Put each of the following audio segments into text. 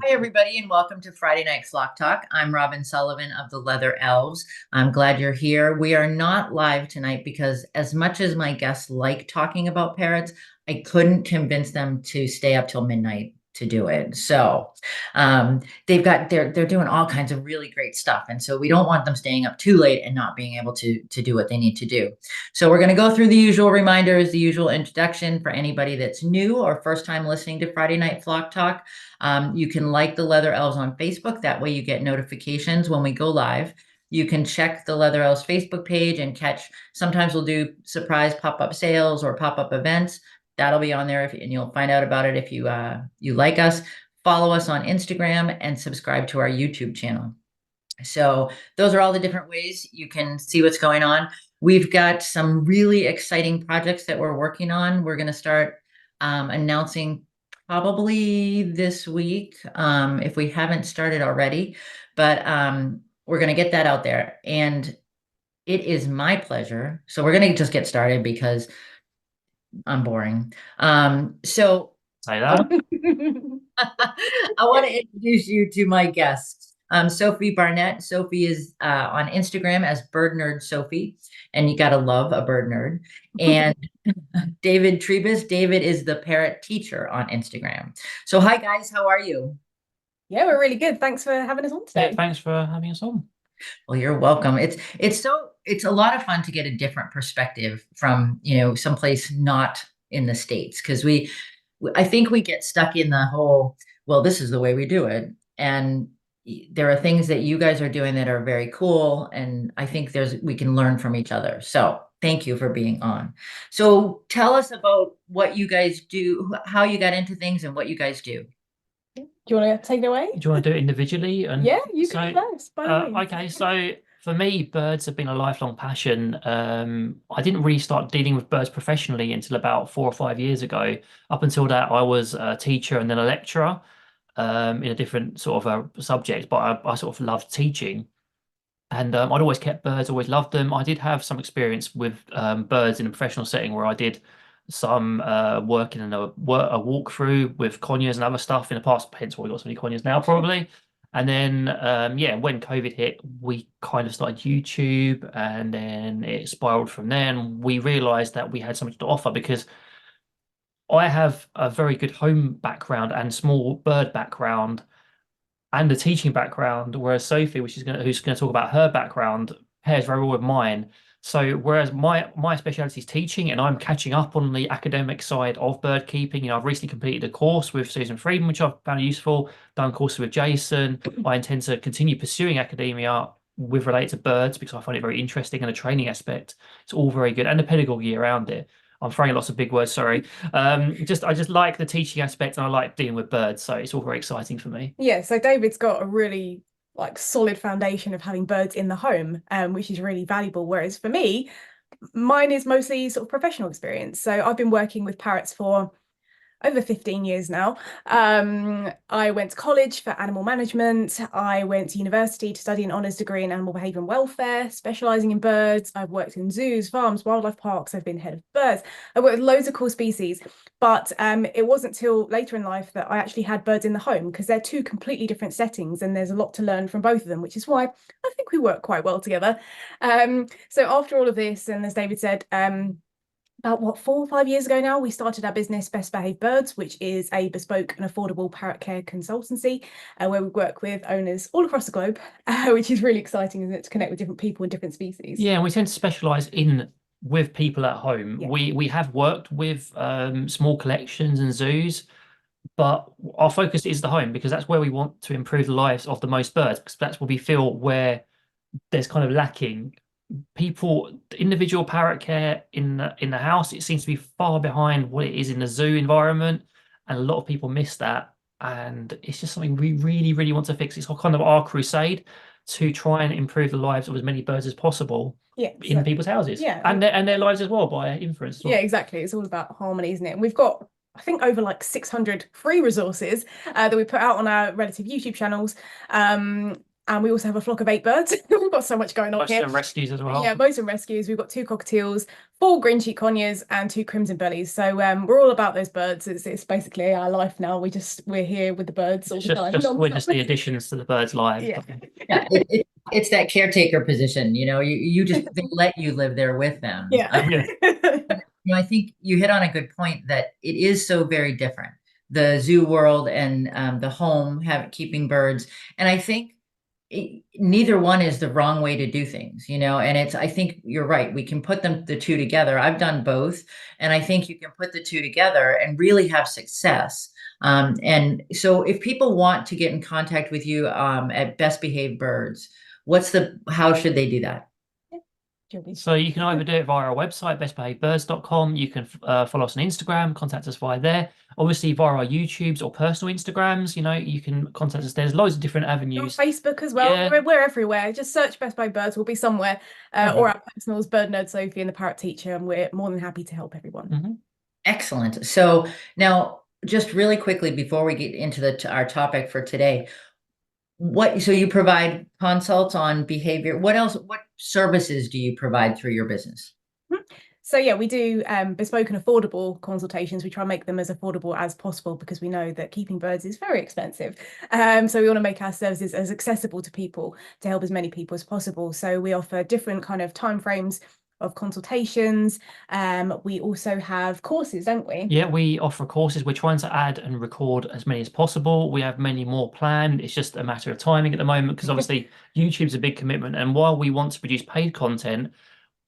Hi, everybody, and welcome to Friday Night Flock Talk. I'm Robin Sullivan of the Leather Elves. I'm glad you're here. We are not live tonight because, as much as my guests like talking about parrots, I couldn't convince them to stay up till midnight to do it. So they're doing all kinds of really great stuff, and so we don't want them staying up too late and not being able to do what they need to do. So we're going to go through the usual reminders, the usual introduction for anybody that's new or first time listening to Friday Night Flock Talk. You can like the Leather Elves on Facebook. That way you get notifications when we go live. You can check the Leather Elves Facebook page and catch, sometimes we'll do surprise pop-up sales or pop-up events. That'll be on there and you'll find out about it if you like us. Follow us on Instagram and subscribe to our YouTube channel. So those are all the different ways you can see what's going on. We've got some really exciting projects that we're working on. We're going to start announcing probably this week, if we haven't started already, but we're going to get that out there. And it is my pleasure. So we're going to just get started because I'm boring. So Say I that. I want to introduce you to my guests. Sophie Barnett. Sophie is on Instagram as Bird Nerd Sophie, and you gotta love a bird nerd. And David Trebus. David is the parrot teacher on Instagram. So hi guys, how are you? Yeah, we're really good. Thanks for having us on Yeah, today. thanks for having us on. Well, you're welcome. It's a lot of fun to get a different perspective from, someplace not in the States because I think we get stuck in the whole, well, this is the way we do it. And there are things that you guys are doing that are very cool. And I think we can learn from each other. So thank you for being on. So tell us about what you guys do, how you got into things and what you guys do. Do you want to take it away? Do you want to do it individually? And Yeah, you go so, first, by all means. okay, so for me, birds have been a lifelong passion. I didn't really start dealing with birds professionally until about 4 or 5 years ago. Up until that, I was a teacher and then a lecturer in a different sort of a subject, but I sort of loved teaching. And I'd always kept birds, always loved them. I did have some experience with birds in a professional setting where I did some working in a walkthrough with conures and other stuff in the past, hence why we got so many conures now, probably. And then, yeah, when COVID hit, we kind of started YouTube and then it spiraled from there. And we realized that we had something to offer because I have a very good home background and small bird background and the teaching background, whereas Sophie, who's gonna talk about her background, pairs very well with mine. So whereas my specialty is teaching, and I'm catching up on the academic side of bird keeping. I've recently completed a course with Susan Friedman, which I've found useful. Done courses with Jason. I intend to continue pursuing academia with related to birds because I find it very interesting and a training aspect. It's all very good, and the pedagogy around it. I'm throwing lots of big words, sorry. I just like the teaching aspect and I like dealing with birds, so it's all very exciting for me. Yeah, so David's got a really solid foundation of having birds in the home, which is really valuable. Whereas for me, mine is mostly sort of professional experience. So I've been working with parrots for over 15 years now. I went to college for animal management. I went to university to study an honours degree in animal behaviour and welfare, specialising in birds. I've worked in zoos, farms, wildlife parks. I've been head of birds. I worked with loads of cool species. But it wasn't till later in life that I actually had birds in the home because they're two completely different settings and there's a lot to learn from both of them, which is why I think we work quite well together. So after all of this, and as David said, about 4 or 5 years ago now, we started our business Best Behaved Birds, which is a bespoke and affordable parrot care consultancy where we work with owners all across the globe, which is really exciting, isn't it, to connect with different people and different species. Yeah, and we tend to specialize in with people at home. Yeah. We have worked with small collections and zoos, but our focus is the home because that's where we want to improve the lives of the most birds, because that's what we feel where there's kind of lacking. People, individual parrot care in the house, it seems to be far behind what it is in the zoo environment, and a lot of people miss that. And it's just something we really, really want to fix. It's kind of our crusade to try and improve the lives of as many birds as possible Yeah, in so people's houses yeah, and their lives as well by inference as yeah, well. exactly. It's all about harmony, isn't it? And we've got, I think, over 600 free resources that we put out on our relative YouTube channels. And we also have a flock of 8 birds. We've got so much going on Most here. of them rescues as well. Yeah, most of them rescues. We've got 2 cockatiels, 4 green cheek conures, and 2 crimson bellies. So we're all about those birds. It's basically our life now. We're here with the birds all the time. We're just the additions to the birds' lives. Yeah. Yeah, it's that caretaker position, you just they let you live there with them. Yeah. I think you hit on a good point that it is so very different. The zoo world and the home keeping birds. And I think neither one is the wrong way to do things, and I think you're right. We can put the two together. I've done both. And I think you can put the two together and really have success. And so if people want to get in contact with you at Best Behaved Birds, how should they do that? So you can either do it via our website, bestbehavedbirds.com. You can follow us on Instagram, contact us via there. Obviously, via our YouTubes or personal Instagrams, you can contact us. There's loads of different avenues. On Facebook as well. Yeah. We're everywhere. Just search Best Behaved Birds. We'll be somewhere. Or our personals, Bird Nerd Sophie and the Parrot Teacher, and we're more than happy to help everyone. Excellent. So now, just really quickly before we get into our topic for today, so you provide consults on behavior. What services do you provide through your business? So yeah, we do bespoke and affordable consultations. We try and make them as affordable as possible because we know that keeping birds is very expensive. So we want to make our services as accessible to people to help as many people as possible. So we offer different kind of timeframes of consultations. We also have courses, don't we? Yeah, we offer courses. We're trying to add and record as many as possible. We have many more planned. It's just a matter of timing at the moment because obviously YouTube's a big commitment. And while we want to produce paid content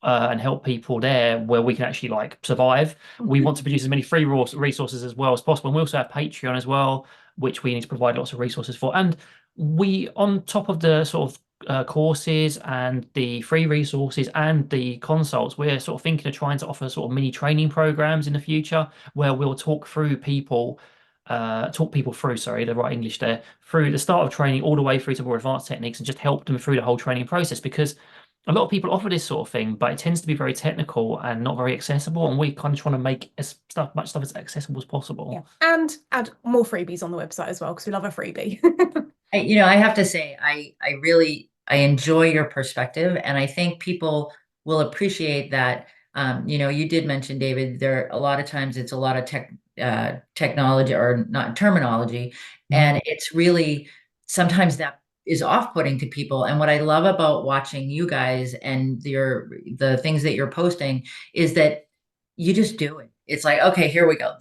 and help people there where we can actually survive, we want to produce as many free resources as well as possible. And we also have Patreon as well, which we need to provide lots of resources for. And we, on top of the sort of courses and the free resources and the consults, we're sort of thinking of trying to offer sort of mini training programs in the future where we'll talk people through, sorry, the right English there, through the start of training all the way through to more advanced techniques and just help them through the whole training process, because a lot of people offer this sort of thing, but it tends to be very technical and not very accessible. And we kind of trying to make much stuff as accessible as possible. Yeah. And add more freebies on the website as well, because we love a freebie. I have to say, I enjoy your perspective, and I think people will appreciate that. You did mention, David, a lot of times it's a lot of technology or not terminology, and it's really sometimes that is off-putting to people. And what I love about watching you guys and the things that you're posting is that you just do it. It's like, okay, here we go.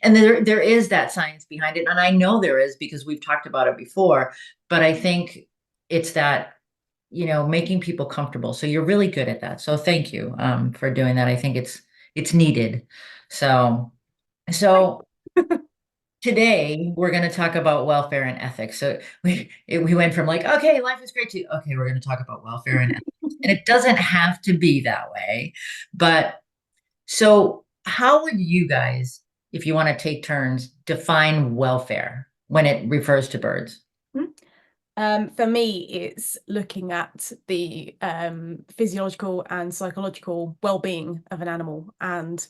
And there is that science behind it. And I know there is because we've talked about it before, but I think it's that, making people comfortable. So you're really good at that. So thank you for doing that. I think it's needed. So today we're going to talk about welfare and ethics. So we went from okay, life is great, to, okay, we're going to talk about welfare and ethics. And it doesn't have to be that way. But so how would you guys, if you want to take turns, define welfare when it refers to birds? For me, it's looking at the physiological and psychological well-being of an animal and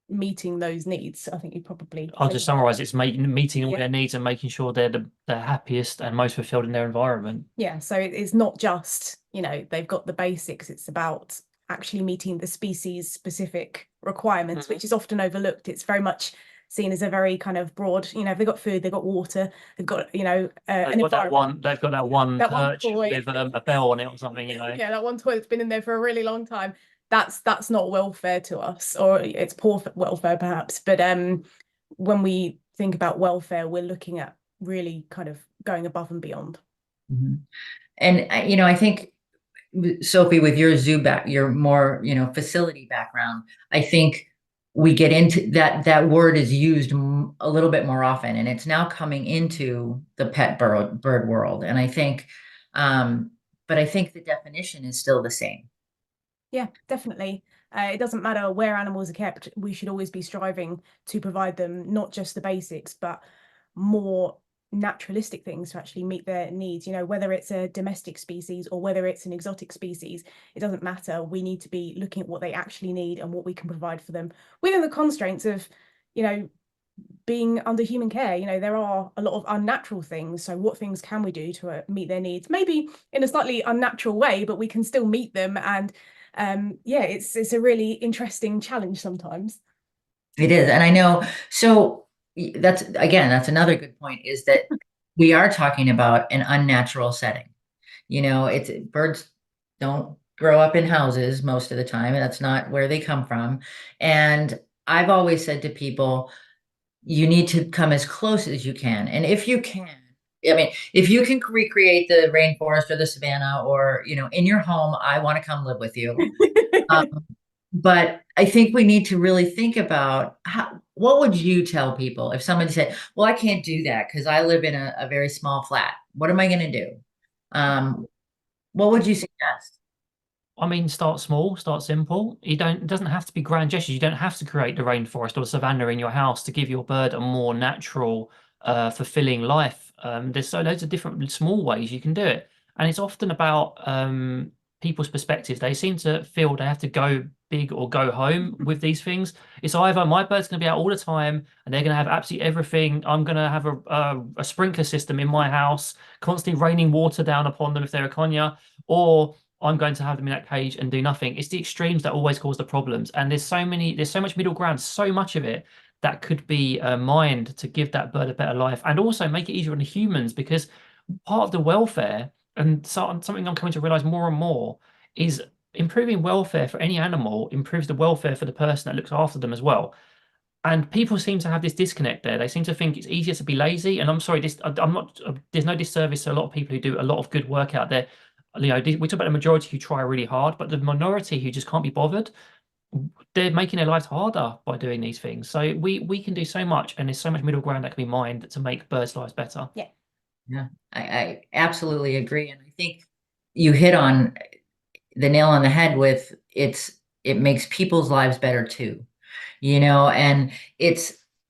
meeting those needs. I think you probably... I'll just summarize. It's meeting all their needs and making sure they're the happiest and most fulfilled in their environment. Yeah, so it's not just, they've got the basics. It's about actually meeting the species specific requirements, which is often overlooked. It's very much seen as a very kind of broad, they've got food, they've got water, they've got, they've got that one perch with a bell on it or something, Yeah, that one toy that's been in there for a really long time. That's not welfare to us, or it's poor welfare perhaps. But when we think about welfare, we're looking at really kind of going above and beyond. And I think, Sophie, with your your more facility background, I think we get into that word is used a little bit more often, and it's now coming into the pet bird world. And I think, but I think the definition is still the same. Yeah, definitely. It doesn't matter where animals are kept. We should always be striving to provide them not just the basics, but more naturalistic things to actually meet their needs. Whether it's a domestic species or whether it's an exotic species, it doesn't matter. We need to be looking at what they actually need and what we can provide for them within the constraints of, being under human care. You know, there are a lot of unnatural things. So what things can we do to meet their needs? Maybe in a slightly unnatural way, but we can still meet them. And yeah, it's a really interesting challenge sometimes. It is. And I know, so that's another good point, is that we are talking about an unnatural setting. It's birds don't grow up in houses most of the time, and that's not where they come from. And I've always said to people, you need to come as close as you can. And if you can, I mean, if you can recreate the rainforest or the savannah or, in your home, I want to come live with you. Um, but I think we need to really think about what would you tell people if somebody said, well, I can't do that because I live in a very small flat. What am I going to do? What would you suggest? I mean, start small, start simple. It doesn't have to be grand gestures. You don't have to create the rainforest or savanna in your house to give your bird a more natural, fulfilling life. There's so loads of different small ways you can do it. And it's often about people's perspectives. They seem to feel they have to go big or go home with these things. It's either my bird's going to be out all the time and they're going to have absolutely everything. I'm going to have a sprinkler system in my house, constantly raining water down upon them if they're a conure, or I'm going to have them in that cage and do nothing. It's the extremes that always cause the problems. And there's so much middle ground, so much of it that could be mined to give that bird a better life and also make it easier on the humans, because part of the welfare, and something I'm coming to realize more and more, is improving welfare for any animal improves the welfare for the person that looks after them as well. And people seem to have this disconnect there. They seem to think it's easier to be lazy. And I'm sorry, I'm not. There's no disservice to a lot of people who do a lot of good work out there. We talk about the majority who try really hard, but the minority who just can't be bothered, they're making their lives harder by doing these things. So we can do so much, and there's so much middle ground that can be mined to make birds' lives better. Yeah. Yeah, I absolutely agree. And I think you hit on the nail on the head with it makes people's lives better too, and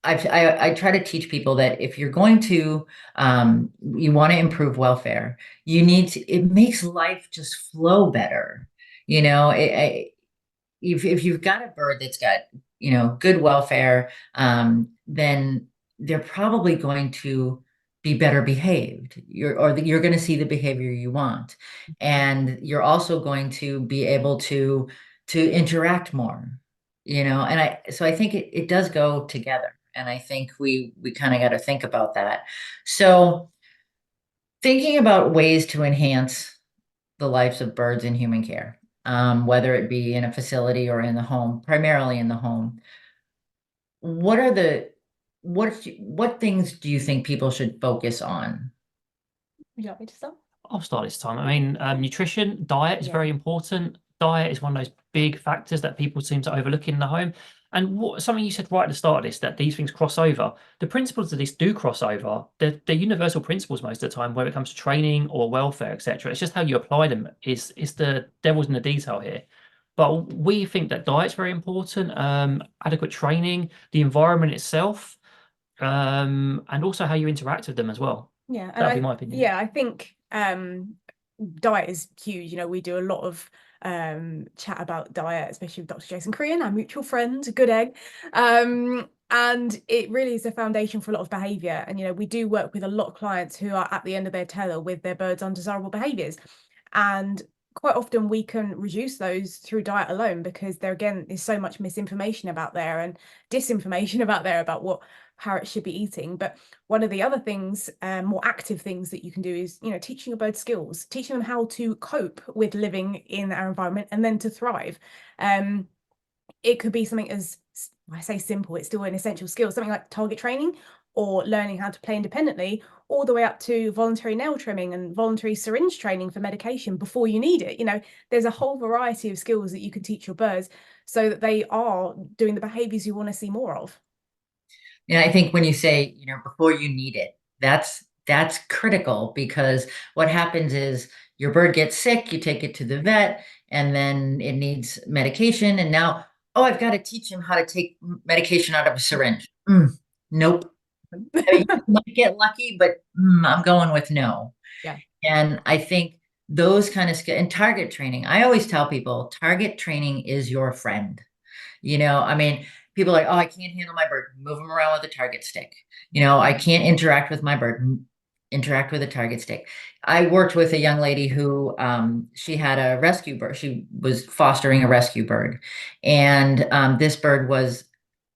I try to teach people that if you're going to, you want to improve welfare, it makes life just flow better. If you've got a bird that's got, good welfare, then they're probably going to be better behaved. You're going to see the behavior you want, and you're also going to be able to interact more. So I think it does go together, and I think we kind of got to think about that. So thinking about ways to enhance the lives of birds in human care, whether it be in a facility or in the home, primarily in the home. What are what things do you think people should focus on? Would you like me to start? I'll start this time. I mean, nutrition, diet is Yeah. very important. Diet is one of those big factors that people seem to overlook in the home. And something you said right at the start of this, that these things cross over. The principles of this do cross over. They're universal principles most of the time, where it comes to training or welfare, etc. It's just how you apply them is the devil's in the detail here. But we think that diet's very important, adequate training, the environment itself, and also how you interact with them as well. Yeah, That'd be my opinion. Yeah, I think diet is huge. You know, we do a lot of chat about diet, especially with Dr. Jason Crean, our mutual friend, good egg. And it really is the foundation for a lot of behavior. And, we do work with a lot of clients who are at the end of their tether with their birds' undesirable behaviors. And quite often we can reduce those through diet alone, because there again is so much misinformation about there and disinformation about there about what parrots should be eating. But one of the other things, more active things that you can do is, teaching your bird skills, teaching them how to cope with living in our environment and then to thrive. It could be something as, I say simple, it's still an essential skill, something like target training or learning how to play independently, all the way up to voluntary nail trimming and voluntary syringe training for medication before you need it. There's a whole variety of skills that you can teach your birds so that they are doing the behaviors you want to see more of. And I think when you say, before you need it, that's critical, because what happens is your bird gets sick, you take it to the vet, and then it needs medication. And now, oh, I've got to teach him how to take medication out of a syringe. Nope. I mean, you might get lucky, but I'm going with no. Yeah. And I think those kind of skills and target training, I always tell people target training is your friend. I mean, people are like, oh, I can't handle my bird, move them around with a target stick. I can't interact with my bird, interact with a target stick. I worked with a young lady who she had a rescue bird. She was fostering a rescue bird. And this bird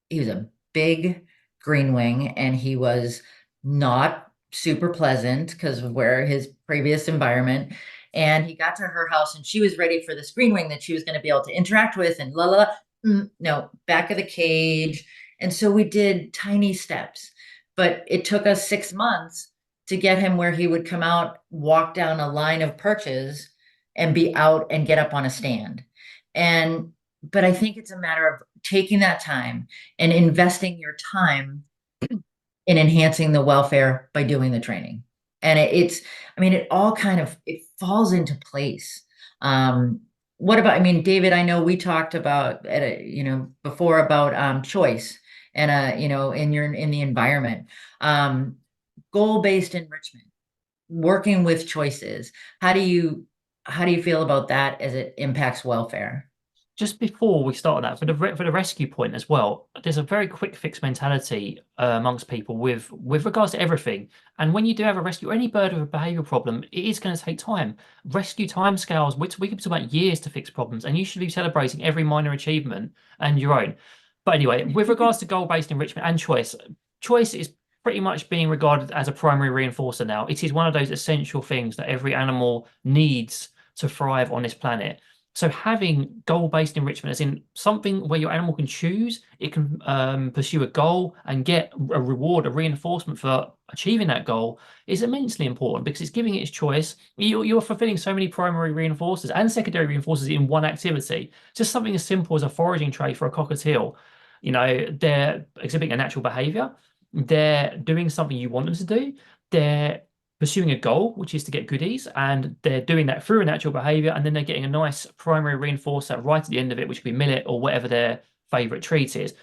he was a big green wing, and he was not super pleasant because of where his previous environment. And he got to her house and she was ready for this green wing that she was going to be able to interact with and la la la. No, back of the cage. And so we did tiny steps, but it took us 6 months to get him where he would come out, walk down a line of perches and be out and get up on a stand. But I think it's a matter of taking that time and investing your time in enhancing the welfare by doing the training. And it all kind of, it falls into place. What about, David, I know we talked about, before about choice and, in the environment, goal-based enrichment, working with choices. How do you feel about that as it impacts welfare? Just before we start that, for the rescue point as well, there's a very quick fix mentality amongst people with regards to everything. And when you do have a rescue, any bird with a behavioural problem, it is going to take time. Rescue timescales, we can talk about years to fix problems, and you should be celebrating every minor achievement and your own. But anyway, with regards to goal-based enrichment and choice is pretty much being regarded as a primary reinforcer now. It is one of those essential things that every animal needs to thrive on this planet. So having goal-based enrichment, as in something where your animal can choose, it can pursue a goal and get a reward, a reinforcement for achieving that goal, is immensely important because it's giving it its choice. You're fulfilling so many primary reinforcers and secondary reinforcers in one activity. Just something as simple as a foraging tray for a cockatiel. They're exhibiting a natural behavior. They're doing something you want them to do. They're pursuing a goal, which is to get goodies, and they're doing that through a natural behavior, and then they're getting a nice primary reinforcer right at the end of it, which could be millet or whatever their favorite treat is.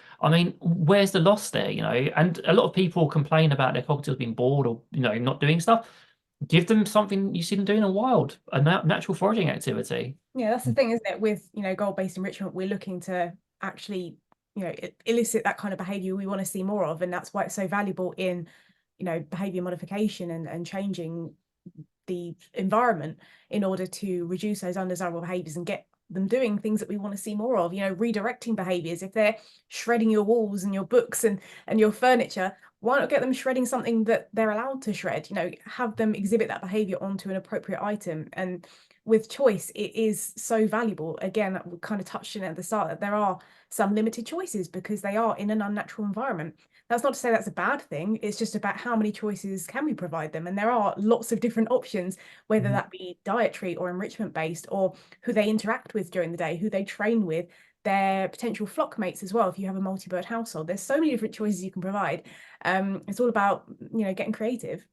Where's the loss there? And a lot of people complain about their cockatiels being bored or not doing stuff. Give them something you see them doing in the wild, a natural foraging activity. Yeah, that's the thing, isn't it? With goal-based enrichment, we're looking to actually elicit that kind of behavior we want to see more of, and that's why it's so valuable in behavior modification and changing the environment in order to reduce those undesirable behaviors and get them doing things that we want to see more of. Redirecting behaviors. If they're shredding your walls and your books and your furniture, why not get them shredding something that they're allowed to shred? Have them exhibit that behavior onto an appropriate item. And with choice, it is so valuable. Again, we kind of touched on it at the start, that there are some limited choices because they are in an unnatural environment. That's not to say that's a bad thing. It's just about how many choices can we provide them. And there are lots of different options, whether that be dietary or enrichment based, or who they interact with during the day, who they train with, their potential flock mates as well. If you have a multi-bird household, there's so many different choices you can provide. It's all about, getting creative.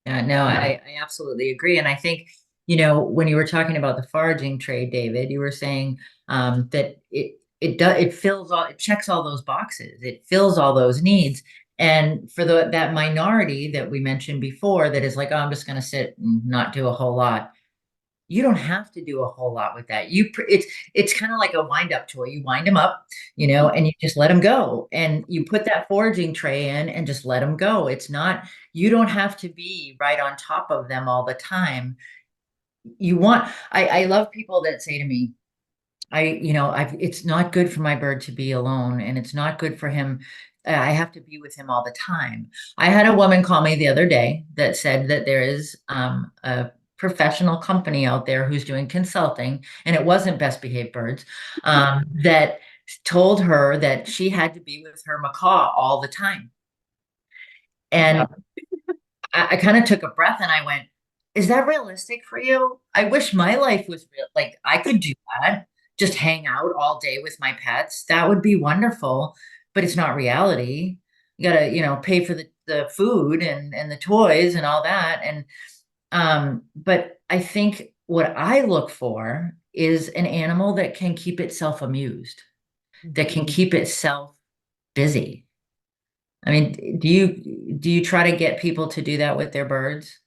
Yeah, no, I absolutely agree. And I think, when you were talking about the foraging trade, David, you were saying that it checks all those boxes, it fills all those needs. And for that minority that we mentioned before, that is like, oh, I'm just going to sit and not do a whole lot. You don't have to do a whole lot with that. It's kind of like a wind up toy. You wind them up, and you just let them go. And you put that foraging tray in and just let them go. You don't have to be right on top of them all the time. I love people that say to me, it's not good for my bird to be alone, and it's not good for him. I have to be with him all the time. I had a woman call me the other day that said that there is a professional company out there who's doing consulting, and it wasn't Best Behaved Birds, that told her that she had to be with her macaw all the time. And I kind of took a breath and I went, is that realistic for you? I wish my life was real. Like I could do that, just hang out all day with my pets. That would be wonderful, but it's not reality. You gotta, pay for the food and the toys and all that. But I think what I look for is an animal that can keep itself amused, that can keep itself busy. Do you try to get people to do that with their birds?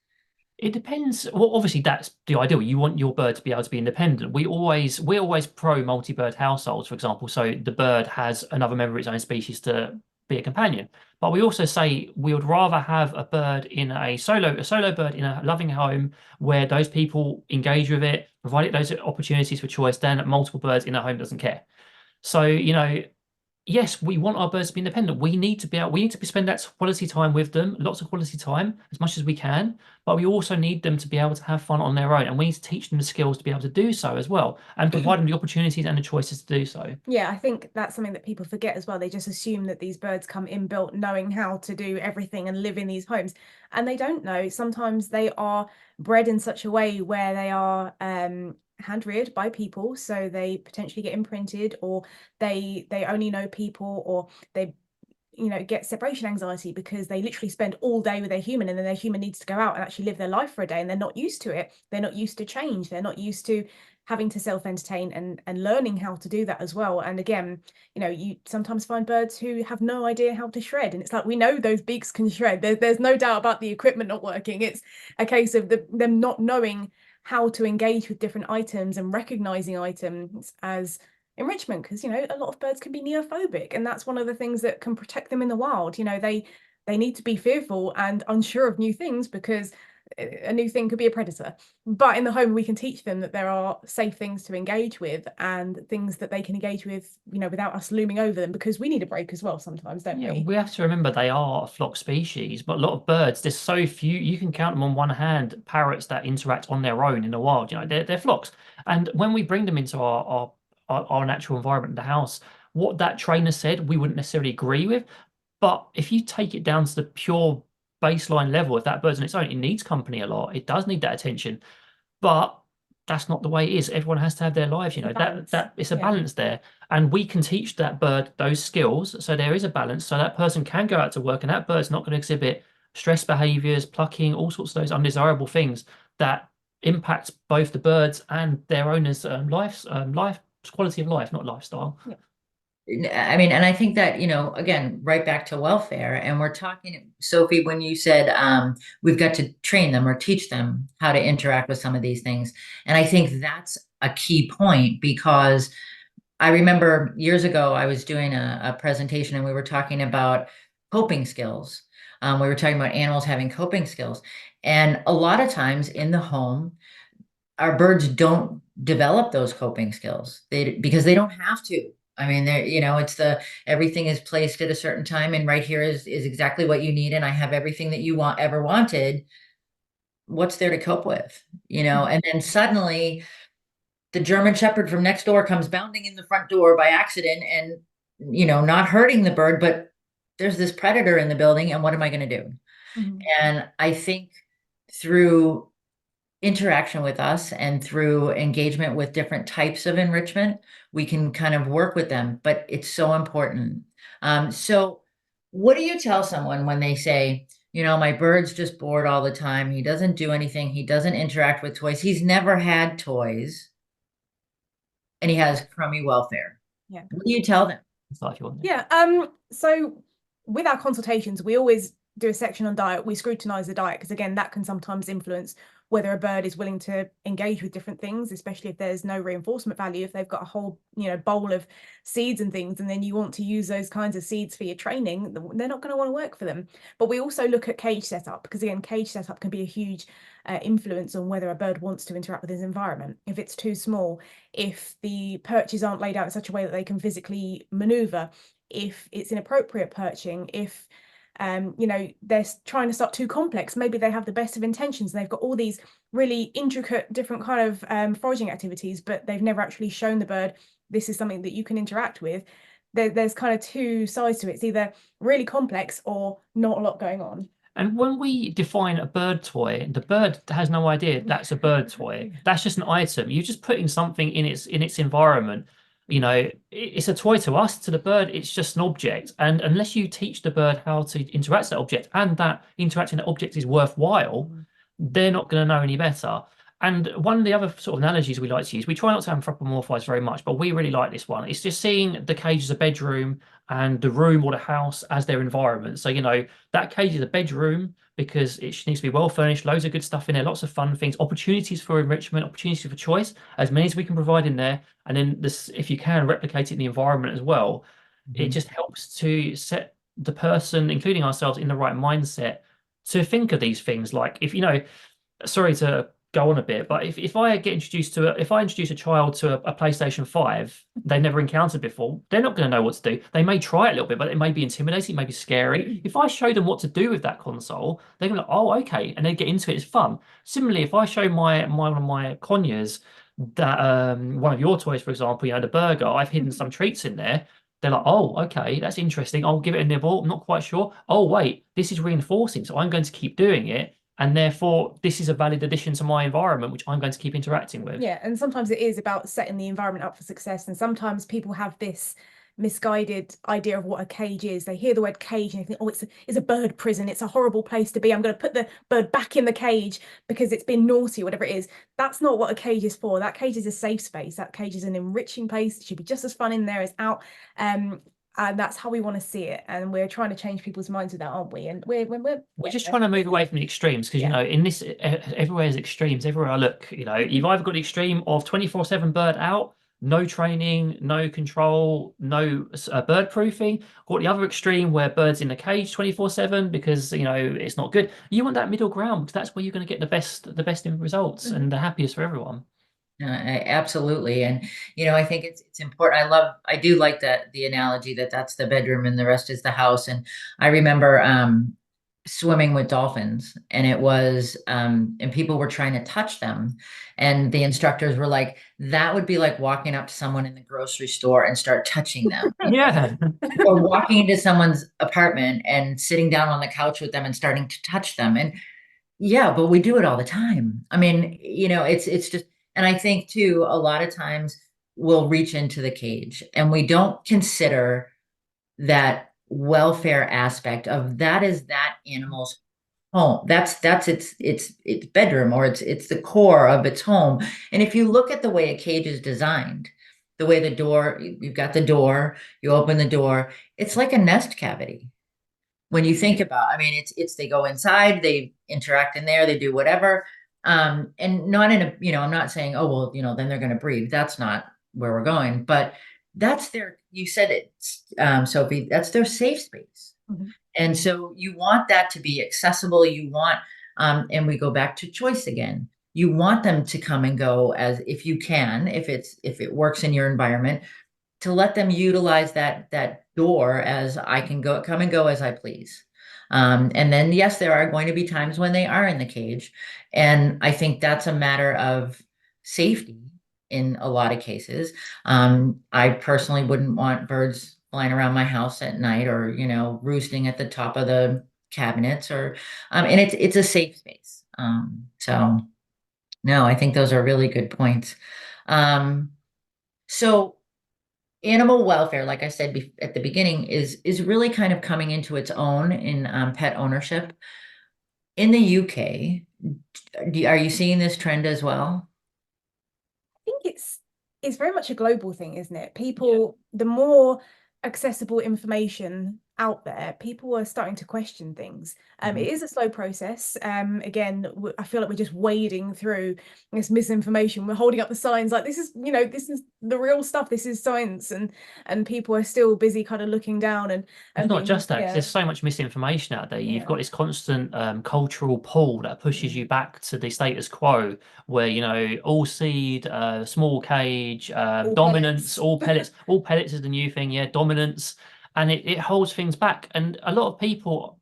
It depends. Well, obviously that's the ideal. You want your bird to be able to be independent. We're always pro multi-bird households, for example. So the bird has another member of its own species to be a companion. But we also say we would rather have a bird in a solo bird in a loving home where those people engage with it, provide it those opportunities for choice, than multiple birds in a home doesn't care. So, yes, we want our birds to be independent. We need to spend that quality time with them, lots of quality time, as much as we can. But we also need them to be able to have fun on their own, and we need to teach them the skills to be able to do so as well, and provide them the opportunities and the choices to do so. Yeah, I think that's something that people forget as well. They just assume that these birds come inbuilt knowing how to do everything and live in these homes, and they don't know. Sometimes they are bred in such a way where they are hand reared by people, so they potentially get imprinted, or they only know people, or they get separation anxiety because they literally spend all day with their human, and then their human needs to go out and actually live their life for a day, and they're not used to it. They're not used to change. They're not used to having to self-entertain and learning how to do that as well. And again, you sometimes find birds who have no idea how to shred, and it's like, we know those beaks can shred. There's no doubt about the equipment not working. It's a case of them not knowing how to engage with different items and recognizing items as enrichment, because a lot of birds can be neophobic, and that's one of the things that can protect them in the wild. They need to be fearful and unsure of new things because a new thing could be a predator. But in the home, we can teach them that there are safe things to engage with and things that they can engage with, without us looming over them, because we need a break as well sometimes, don't Yeah, we? we have to remember they are a flock species, but a lot of birds, there's so few, you can count them on one hand, parrots that interact on their own in the wild. They're flocks. And when we bring them into our natural environment, the house, what that trainer said, we wouldn't necessarily agree with. But if you take it down to the pure baseline level, if that bird's on its own, it needs company a lot. It does need that attention. But that's not the way it is. Everyone has to have their lives, that it's a balance there. And we can teach that bird those skills. So there is a balance. So that person can go out to work, and that bird's not going to exhibit stress behaviors, plucking, all sorts of those undesirable things that impact both the birds and their owners' life quality of life, not lifestyle. Yeah. I mean, and I think that, again, right back to welfare, and we're talking, Sophie, when you said we've got to train them or teach them how to interact with some of these things. And I think that's a key point, because I remember years ago, I was doing a presentation, and we were talking about coping skills. We were talking about animals having coping skills. And a lot of times in the home, our birds don't develop those coping skills because they don't have to. I mean, it's everything is placed at a certain time, and right here is exactly what you need, and I have everything that you ever wanted. What's there to cope with, And then suddenly the German Shepherd from next door comes bounding in the front door by accident, and not hurting the bird, but there's this predator in the building, and what am I going to do? Mm-hmm. And I think through interaction with us and through engagement with different types of enrichment, we can kind of work with them, but it's so important. So what do you tell someone when they say, my bird's just bored all the time, he doesn't do anything, he doesn't interact with toys, he's never had toys, and he has crummy welfare? Yeah. What do you tell them? Yeah. So with our consultations, we always do a section on diet. We scrutinize the diet, because again, that can sometimes influence whether a bird is willing to engage with different things, especially if there's no reinforcement value. If they've got a whole bowl of seeds and things, and then you want to use those kinds of seeds for your training, they're not going to want to work for them. But we also look at cage setup, because again, cage setup can be a huge influence on whether a bird wants to interact with his environment. If it's too small, if the perches aren't laid out in such a way that they can physically maneuver, if it's inappropriate perching, if they're trying to start too complex, maybe they have the best of intentions, and they've got all these really intricate different kind of foraging activities, but they've never actually shown the bird this is something that you can interact with. There's kind of two sides to it. It's either really complex or not a lot going on. And when we define a bird toy, the bird has no idea that's a bird toy. That's just an item. You're just putting something in its environment. It's a toy to us. To the bird, it's just an object. And unless you teach the bird how to interact with that object, and that interacting that object is worthwhile, they're not going to know any better. And one of the other sort of analogies we like to use, we try not to anthropomorphize very much, but we really like this one. It's just seeing the cage as a bedroom and the room or the house as their environment. So, that cage is a bedroom because it needs to be well furnished, loads of good stuff in there, lots of fun things, opportunities for enrichment, opportunities for choice, as many as we can provide in there. And then this, if you can replicate it in the environment as well, it just helps to set the person, including ourselves, in the right mindset to think of these things. Like sorry to go on a bit, but if I get introduced to if I introduce a child to a PlayStation 5 they've never encountered before, they're not going to know what to do. They may try it a little bit, but it may be intimidating, it may be scary. If I show them what to do with that console, they're going to, oh, okay, and they get into it. It's fun. Similarly, if I show one of my Conyers that one of your toys, for example, the burger, I've hidden some treats in there. They're like, oh, okay, that's interesting. I'll give it a nibble. I'm not quite sure. Oh, wait, this is reinforcing, so I'm going to keep doing it. And therefore, this is a valid addition to my environment, which I'm going to keep interacting with. Yeah, and sometimes it is about setting the environment up for success. And sometimes people have this misguided idea of what a cage is. They hear the word cage and they think, oh, it's a bird prison. It's a horrible place to be. I'm going to put the bird back in the cage because it's been naughty, whatever it is. That's not what a cage is for. That cage is a safe space. That cage is an enriching place. It should be just as fun in there as out. And that's how we want to see it. And we're trying to change people's minds with that, aren't we? And we're just trying to move away from the extremes because, in this, everywhere is extremes. Everywhere I look, you've either got the extreme of 24/7 bird out, no training, no control, no bird proofing, or the other extreme where birds in the cage 24/7 because, it's not good. You want that middle ground because that's where you're going to get the best in results and the happiest for everyone. Absolutely. And, I think it's important. I do like the analogy that's the bedroom and the rest is the house. And I remember, swimming with dolphins and it was, and people were trying to touch them. And the instructors were like, that would be like walking up to someone in the grocery store and start touching them. Yeah. Or walking into someone's apartment and sitting down on the couch with them and starting to touch them. And yeah, but we do it all the time. I mean, it's just, and I think too, a lot of times we'll reach into the cage and we don't consider that welfare aspect of that is that animal's home. That's its bedroom or it's the core of its home. And if you look at the way a cage is designed, the way the door, you've got the door, you open the door, it's like a nest cavity. When you think about, I mean, it's they go inside, they interact in there, they do whatever. And not in a, I'm not saying, oh, well, then they're going to breathe. That's not where we're going, but that's you said it, Sophie, that's their safe space. Mm-hmm. And so you want that to be accessible. You want, and we go back to choice again. You want them to come and go as if you can, if it works in your environment, to let them utilize that door as I can come and go as I please. And then, yes, there are going to be times when they are in the cage. And I think that's a matter of safety in a lot of cases. I personally wouldn't want birds flying around my house at night or, roosting at the top of the cabinets and it's a safe space. So no, I think those are really good points. So animal welfare, like I said at the beginning, is really kind of coming into its own in pet ownership. In the UK, are you seeing this trend as well? I think it's very much a global thing, isn't it? People, the more accessible information out there, people are starting to question things. It is a slow process. Again, I feel like we're just wading through this misinformation. We're holding up the signs like this is the real stuff. This is science, and people are still busy kind of looking down and it's not just that. There's so much misinformation out there. You've got this constant cultural pull that pushes you back to the status quo, where all seed, small cage, all dominance, pellets. All pellets is the new thing. Yeah, dominance. And it holds things back. And a lot of people,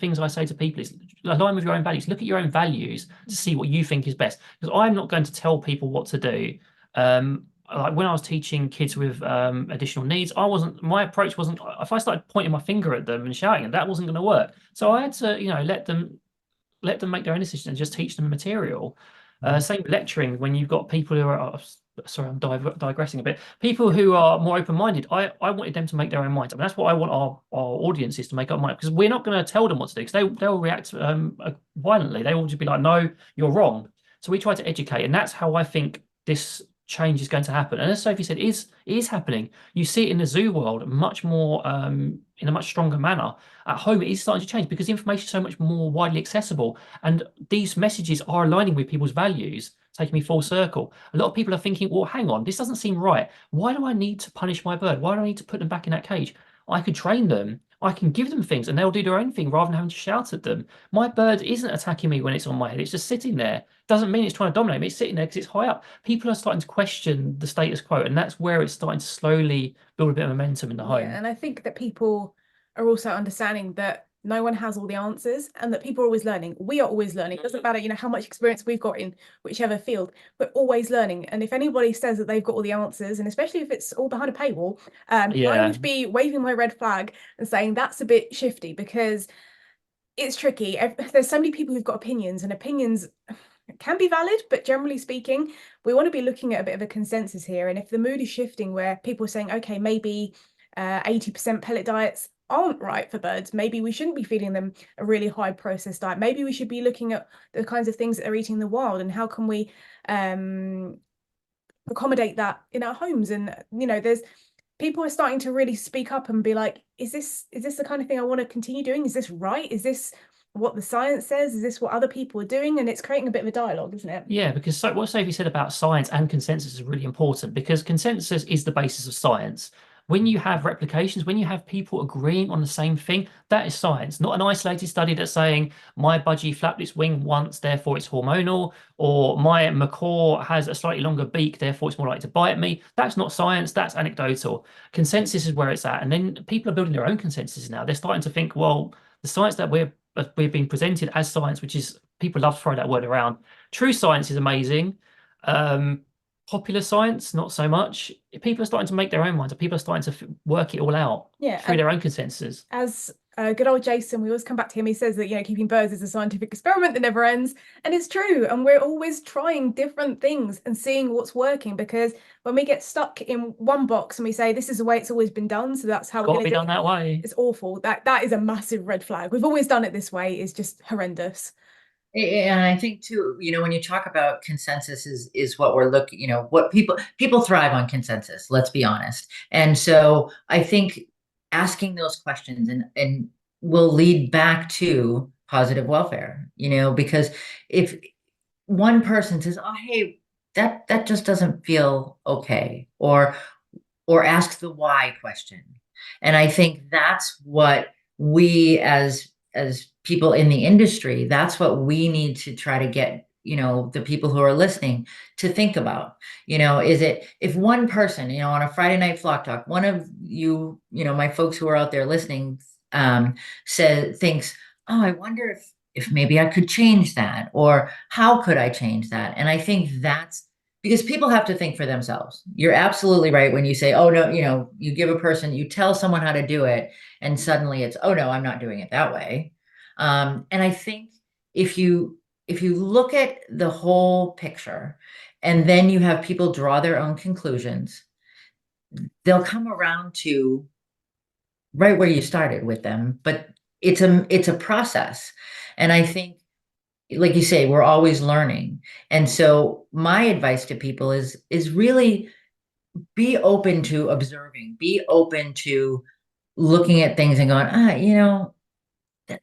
things I say to people is align with your own values. Look at your own values to see what you think is best. Because I'm not going to tell people what to do. Like when I was teaching kids with additional needs, my approach wasn't, if I started pointing my finger at them and shouting, that wasn't going to work. So I had to, let them make their own decision and just teach them material. Same with lecturing, when you've got people who are, sorry, I'm digressing a bit. People who are more open-minded, I wanted them to make their own minds up. And that's what I want our audiences to make up mind, because we're not going to tell them what to do, because they'll react violently. They will just be like, no, you're wrong. So we try to educate, and that's how I think this change is going to happen. And as Sophie said, it is happening. You see it in the zoo world much more in a much stronger manner. At home, it is starting to change because information is so much more widely accessible, and these messages are aligning with people's values. Taking me full circle. A lot of people are thinking, well, hang on, this doesn't seem right. Why do I need to punish my bird? Why do I need to put them back in that cage? I could train them. I can give them things and they'll do their own thing rather than having to shout at them. My bird isn't attacking me when it's on my head. It's just sitting there. Doesn't mean it's trying to dominate me. It's sitting there because it's high up. People are starting to question the status quo, and that's where it's starting to slowly build a bit of momentum in the home. And I think that people are also understanding that no one has all the answers and that people are always learning. We are always learning. It doesn't matter, how much experience we've got in whichever field, we're always learning. And if anybody says that they've got all the answers, and especially if it's all behind a paywall, I would be waving my red flag and saying that's a bit shifty, because it's tricky. There's so many people who've got opinions, and opinions can be valid, but generally speaking, we want to be looking at a bit of a consensus here. And if the mood is shifting where people are saying, okay, maybe 80% pellet diets aren't right for birds, maybe we shouldn't be feeding them a really high processed diet, maybe we should be looking at the kinds of things that they're eating in the wild, and how can we accommodate that in our homes. And there's people are starting to really speak up and be like, is this the kind of thing I want to continue doing? Is this right? Is this what the science says? Is this what other people are doing? And it's creating a bit of a dialogue, isn't it? Yeah, because what Sophie said about science and consensus is really important, because consensus is the basis of science. When you have replications, when you have people agreeing on the same thing, that is science, not an isolated study that's saying my budgie flapped its wing once, therefore it's hormonal, or my macaw has a slightly longer beak, therefore it's more likely to bite me. That's not science, that's anecdotal. Consensus is where it's at. And then people are building their own consensus now. They're starting to think, well, the science that we're being presented as science, which is, people love to throw that word around. True science is amazing. Popular science, not so much. People are starting to make their own minds. People are starting to work it all out through their own consensus. As good old Jason, we always come back to him. He says that keeping birds is a scientific experiment that never ends, and it's true. And we're always trying different things and seeing what's working, because when we get stuck in one box and we say this is the way it's always been done, so that's how we're going to be done that way, it's awful. That is a massive red flag. We've always done it this way is just horrendous. And I think too, when you talk about consensus is what we're looking, what people thrive on consensus, let's be honest. And so I think asking those questions and will lead back to positive welfare, because if one person says, oh, hey, that just doesn't feel okay, or ask the why question. And I think that's what we as people in the industry, that's what we need to try to get, the people who are listening to think about, is it, if one person, on a Friday night flock talk, one of you, my folks who are out there listening, thinks, oh, I wonder if maybe I could change that, or how could I change that? And I think that's because people have to think for themselves. You're absolutely right when you say, oh, no, you tell someone how to do it, and suddenly it's, oh, no, I'm not doing it that way. And I think if you look at the whole picture and then you have people draw their own conclusions, they'll come around to right where you started with them. But it's a process. And I think, like you say, we're always learning. And so my advice to people is really be open to observing, be open to looking at things and going,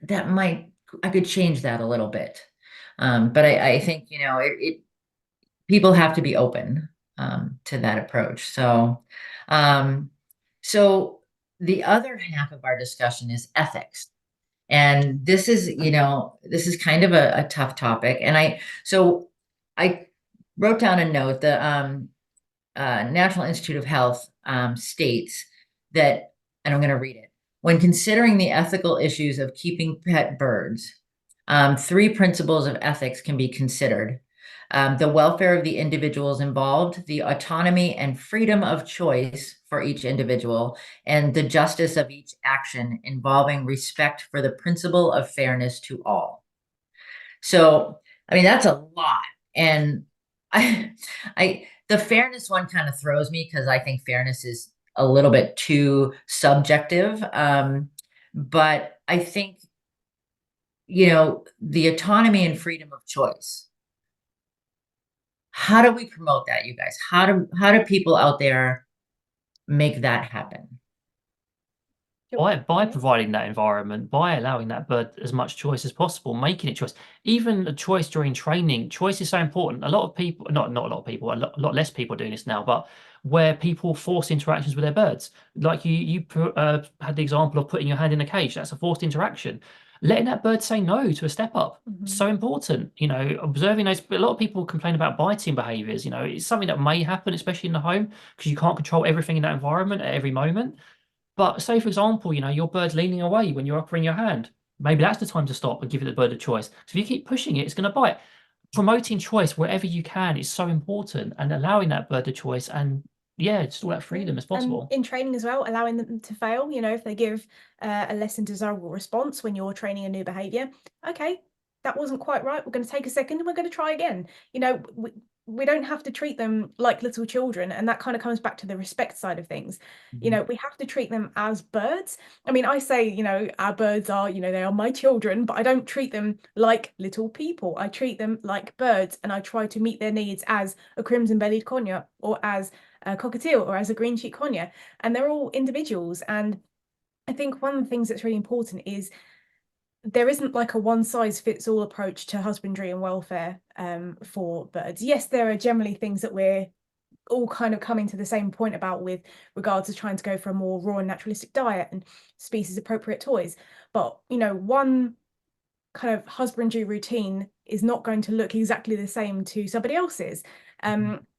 that might, I could change that a little bit. But I think, people have to be open to that approach. So, so the other half of our discussion is ethics. And this is kind of a tough topic. And I wrote down a note. The National Institute of Health states that, and I'm going to read it. When considering the ethical issues of keeping pet birds, 3 principles of ethics can be considered. The welfare of the individuals involved, the autonomy and freedom of choice for each individual, and the justice of each action involving respect for the principle of fairness to all. So, I mean, that's a lot. And the fairness one kind of throws me, because I think fairness is a little bit too subjective. But I think, the autonomy and freedom of choice. How do we promote that, you guys? How do people out there make that happen? By providing that environment, by allowing that bird as much choice as possible, making it choice, even a choice during training. Choice is so important. A lot of people, not a lot of people, a lot less people are doing this now, but where people force interactions with their birds, like had the example of putting your hand in a cage. That's a forced interaction. Letting that bird say no to a step up, so important. Observing those. A lot of people complain about biting behaviors. It's something that may happen, especially in the home, because you can't control everything in that environment at every moment. But say, for example, your bird's leaning away when you're offering your hand. Maybe that's the time to stop and give the bird a choice. So if you keep pushing it, it's going to bite. Promoting choice wherever you can is so important, and allowing that bird a choice, and just all that freedom as possible. And in training as well, allowing them to fail. If they give a less than desirable response when you're training a new behavior, okay, that wasn't quite right. We're going to take a second and we're going to try again. We don't have to treat them like little children, and that kind of comes back to the respect side of things. We have to treat them as birds. I mean, I say, our birds are, they are my children, but I don't treat them like little people. I treat them like birds, and I try to meet their needs as a crimson-bellied conure, or as a cockatiel, or as a green-cheeked conure, and they're all individuals. And I think one of the things that's really important is there isn't like a one-size-fits-all approach to husbandry and welfare for birds. Yes, there are generally things that we're all kind of coming to the same point about with regards to trying to go for a more raw and naturalistic diet and species appropriate toys. But, one kind of husbandry routine is not going to look exactly the same to somebody else's.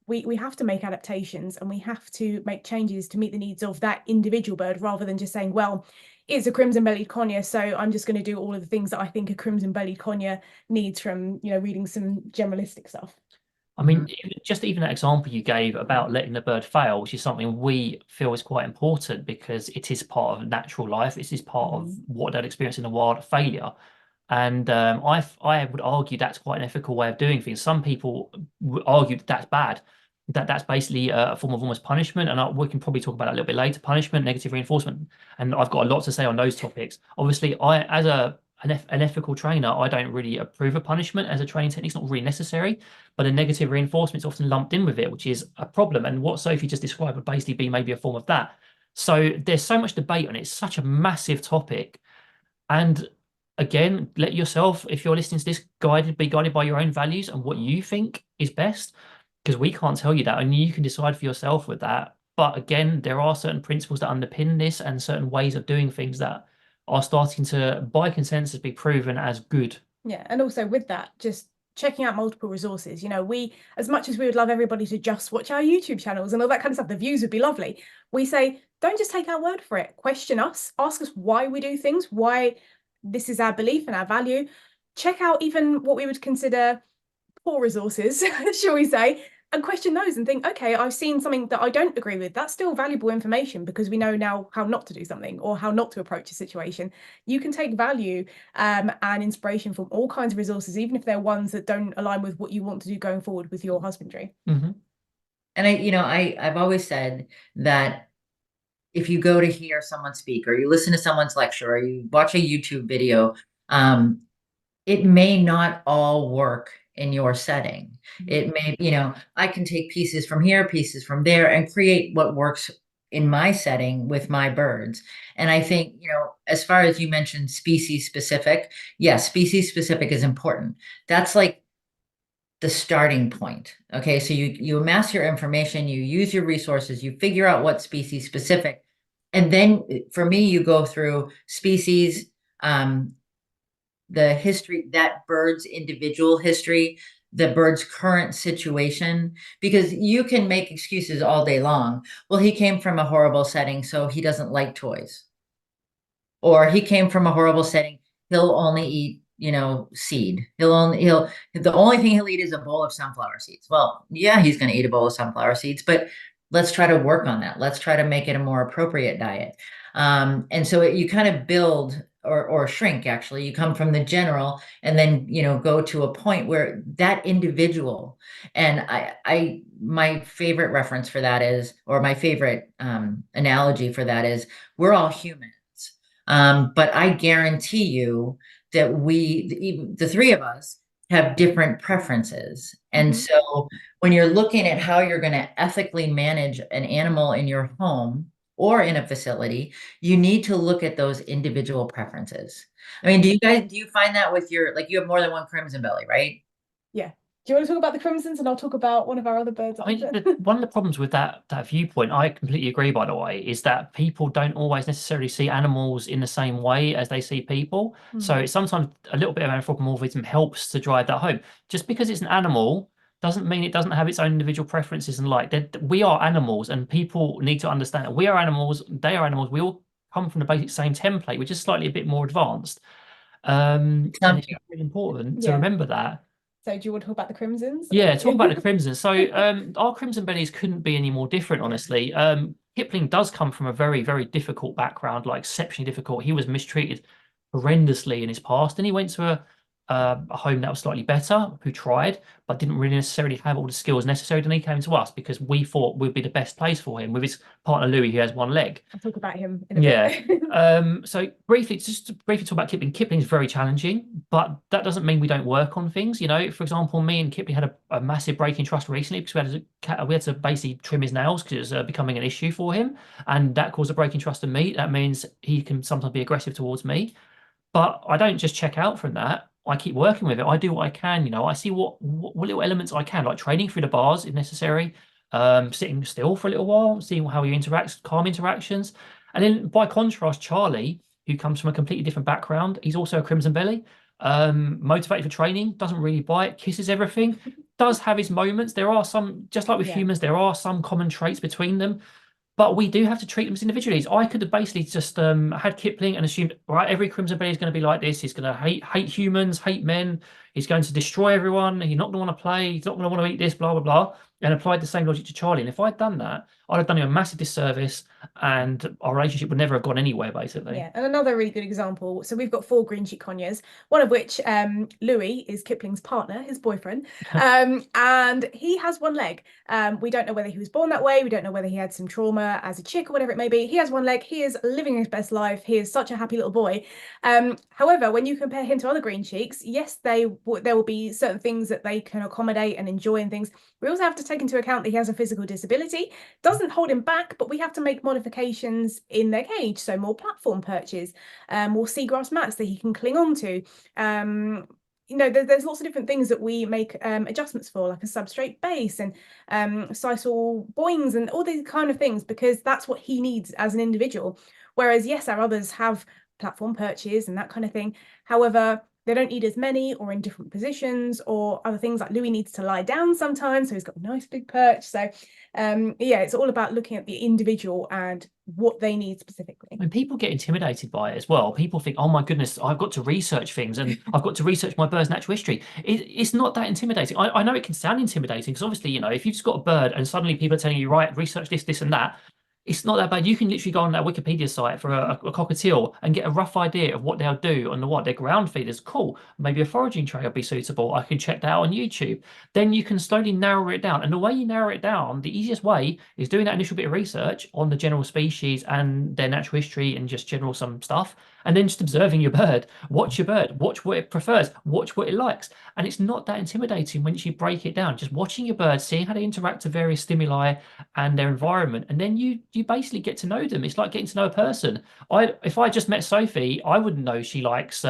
We have to make adaptations, and we have to make changes to meet the needs of that individual bird, rather than just saying, well, it's a crimson-bellied conure, so I'm just going to do all of the things that I think a crimson-bellied conure needs from, reading some generalistic stuff. I mean, just even that example you gave about letting the bird fail, which is something we feel is quite important, because it is part of natural life. It is part of what they'd experience in the wild, failure. And I would argue that's quite an ethical way of doing things. Some people would argue that that's bad, that's basically a form of almost punishment. And we can probably talk about that a little bit later: punishment, negative reinforcement. And I've got a lot to say on those topics. Obviously, as an ethical trainer, I don't really approve of punishment as a training technique. It's not really necessary, but a negative reinforcement is often lumped in with it, which is a problem. And what Sophie just described would basically be maybe a form of that. So there's so much debate on it. It's such a massive topic. And again, let yourself, if you're listening to this, be guided by your own values and what you think is best, because we can't tell you that, and you can decide for yourself with that. But again, there are certain principles that underpin this, and certain ways of doing things that are starting to, by consensus, be proven as good. Yeah, and also with that, just checking out multiple resources. We, as much as we would love everybody to just watch our YouTube channels and all that kind of stuff, the views would be lovely. We say, don't just take our word for it. Question us, ask us why we do things, why this is our belief and our value. Check out even what we would consider poor resources, shall we say, and question those and think, okay, I've seen something that I don't agree with. That's still valuable information, because we know now how not to do something, or how not to approach a situation. You can take value and inspiration from all kinds of resources, even if they're ones that don't align with what you want to do going forward with your husbandry. And I've always said that if you go to hear someone speak, or you listen to someone's lecture, or you watch a YouTube video, it may not all work in your setting. It may, I can take pieces from here, pieces from there, and create what works in my setting with my birds. And I think, as far as you mentioned, species specific, yes, species specific is important. That's like the starting point. Okay. So you amass your information, you use your resources, you figure out what species specific. And then for me, you go through species, the history, that bird's individual history, the bird's current situation, because you can make excuses all day long. Well, he came from a horrible setting, so he doesn't like toys. Or he came from a horrible setting, he'll only eat, seed. The only thing he'll eat is a bowl of sunflower seeds. Well, yeah, he's going to eat a bowl of sunflower seeds, but let's try to work on that. Let's try to make it a more appropriate diet. And so you kind of build or shrink, actually. You come from the general, and then, go to a point where that individual, and my favorite reference for that is, or my favorite analogy for that is, we're all humans. But I guarantee you that the three of us have different preferences. And so when you're looking at how you're going to ethically manage an animal in your home or in a facility, you need to look at those individual preferences. I mean, do you find that with your, like, you have more than one crimson belly, right? Yeah. Do you want to talk about the crimsons, and I'll talk about one of our other birds I mean, after? one of the problems with that viewpoint, I completely agree, by the way, is that people don't always necessarily see animals in the same way as they see people. So it's sometimes a little bit of anthropomorphism helps to drive that home. Just because it's an animal doesn't mean it doesn't have its own individual preferences and like that. We are animals, and people need to understand that we are animals, they are animals. We all come from the basic same template, which is slightly a bit more advanced. And Some, it's really important to Yeah. remember that. So do you want to talk about the crimsons? Yeah, talk about the Crimson. So our Crimson Bellies couldn't be any more different, honestly. Kipling does come from a very, very difficult background, like exceptionally difficult. He was mistreated horrendously in his past, and he went to a home that was slightly better, who tried, but didn't really necessarily have all the skills necessary. And he came to us because we thought we'd be the best place for him with his partner Louis, who has one leg. I'll talk about him in a Yeah. bit. So briefly, just to briefly talk about Kipling. Kipling's very challenging, but that doesn't mean we don't work on things. You know, for example, me and Kipling had a massive break in trust recently because we had to basically trim his nails because it was becoming an issue for him, and that caused a break in trust in me. That means he can sometimes be aggressive towards me, but I don't just check out from that. I keep working with it. I do what I can. You know, I see what little elements I can, like training through the bars if necessary, sitting still for a little while, seeing how he interacts, calm interactions. And then by contrast, Charlie, who comes from a completely different background, he's also a Crimson Belly, motivated for training, doesn't really bite, kisses everything, does have his moments. There are some, just like with Yeah. humans, there are some common traits between them. But we do have to treat them as individuals. I could have basically just had Kipling and assumed, right, every Crimson Belly is going to be like this. He's going to hate humans, hate men. He's going to destroy everyone. He's not going to want to play. He's not going to want to eat this, blah, blah, blah. And applied the same logic to Charlie. And if I'd done that, I'd have done him a massive disservice and our relationship would never have gone anywhere, basically. Yeah, and another really good example. So we've got 4 green cheek conures, one of which Louis is Kipling's partner, his boyfriend, and he has one leg. We don't know whether he was born that way. We don't know whether he had some trauma as a chick or whatever it may be. He has one leg. He is living his best life. He is such a happy little boy. However, when you compare him to other green cheeks, yes, there will be certain things that they can accommodate and enjoy and things. We also have to take into account that he has a physical disability. Doesn't hold him back, but we have to make modifications in their cage. So more platform perches, more seagrass mats that he can cling on to. You know, there's lots of different things that we make adjustments for, like a substrate base and sisal boings and all these kind of things, because that's what he needs as an individual. Whereas, yes, our others have platform perches and that kind of thing. However, they don't need as many or in different positions or other things, like Louis needs to lie down sometimes, so he's got a nice big perch. So yeah, it's all about looking at the individual and what they need specifically. When people get intimidated by it as well, people think, oh my goodness, I've got to research things and I've got to research my bird's natural history. It's not that intimidating. I know it can sound intimidating because obviously, you know, if you've just got a bird and suddenly people are telling you, right, research this, this and that, it's not that bad. You can literally go on that Wikipedia site for a cockatiel and get a rough idea of what they'll do on their ground feeders. Cool. Maybe a foraging tray will be suitable. I can check that out on YouTube. Then you can slowly narrow it down. And the way you narrow it down, the easiest way is doing that initial bit of research on the general species and their natural history and just general some stuff. And then just observing your bird. Watch your bird. Watch what it prefers. Watch what it likes. And it's not that intimidating once you break it down. Just watching your bird, seeing how they interact with various stimuli and their environment, and then you basically get to know them. It's like getting to know a person. If I just met Sophie, I wouldn't know she likes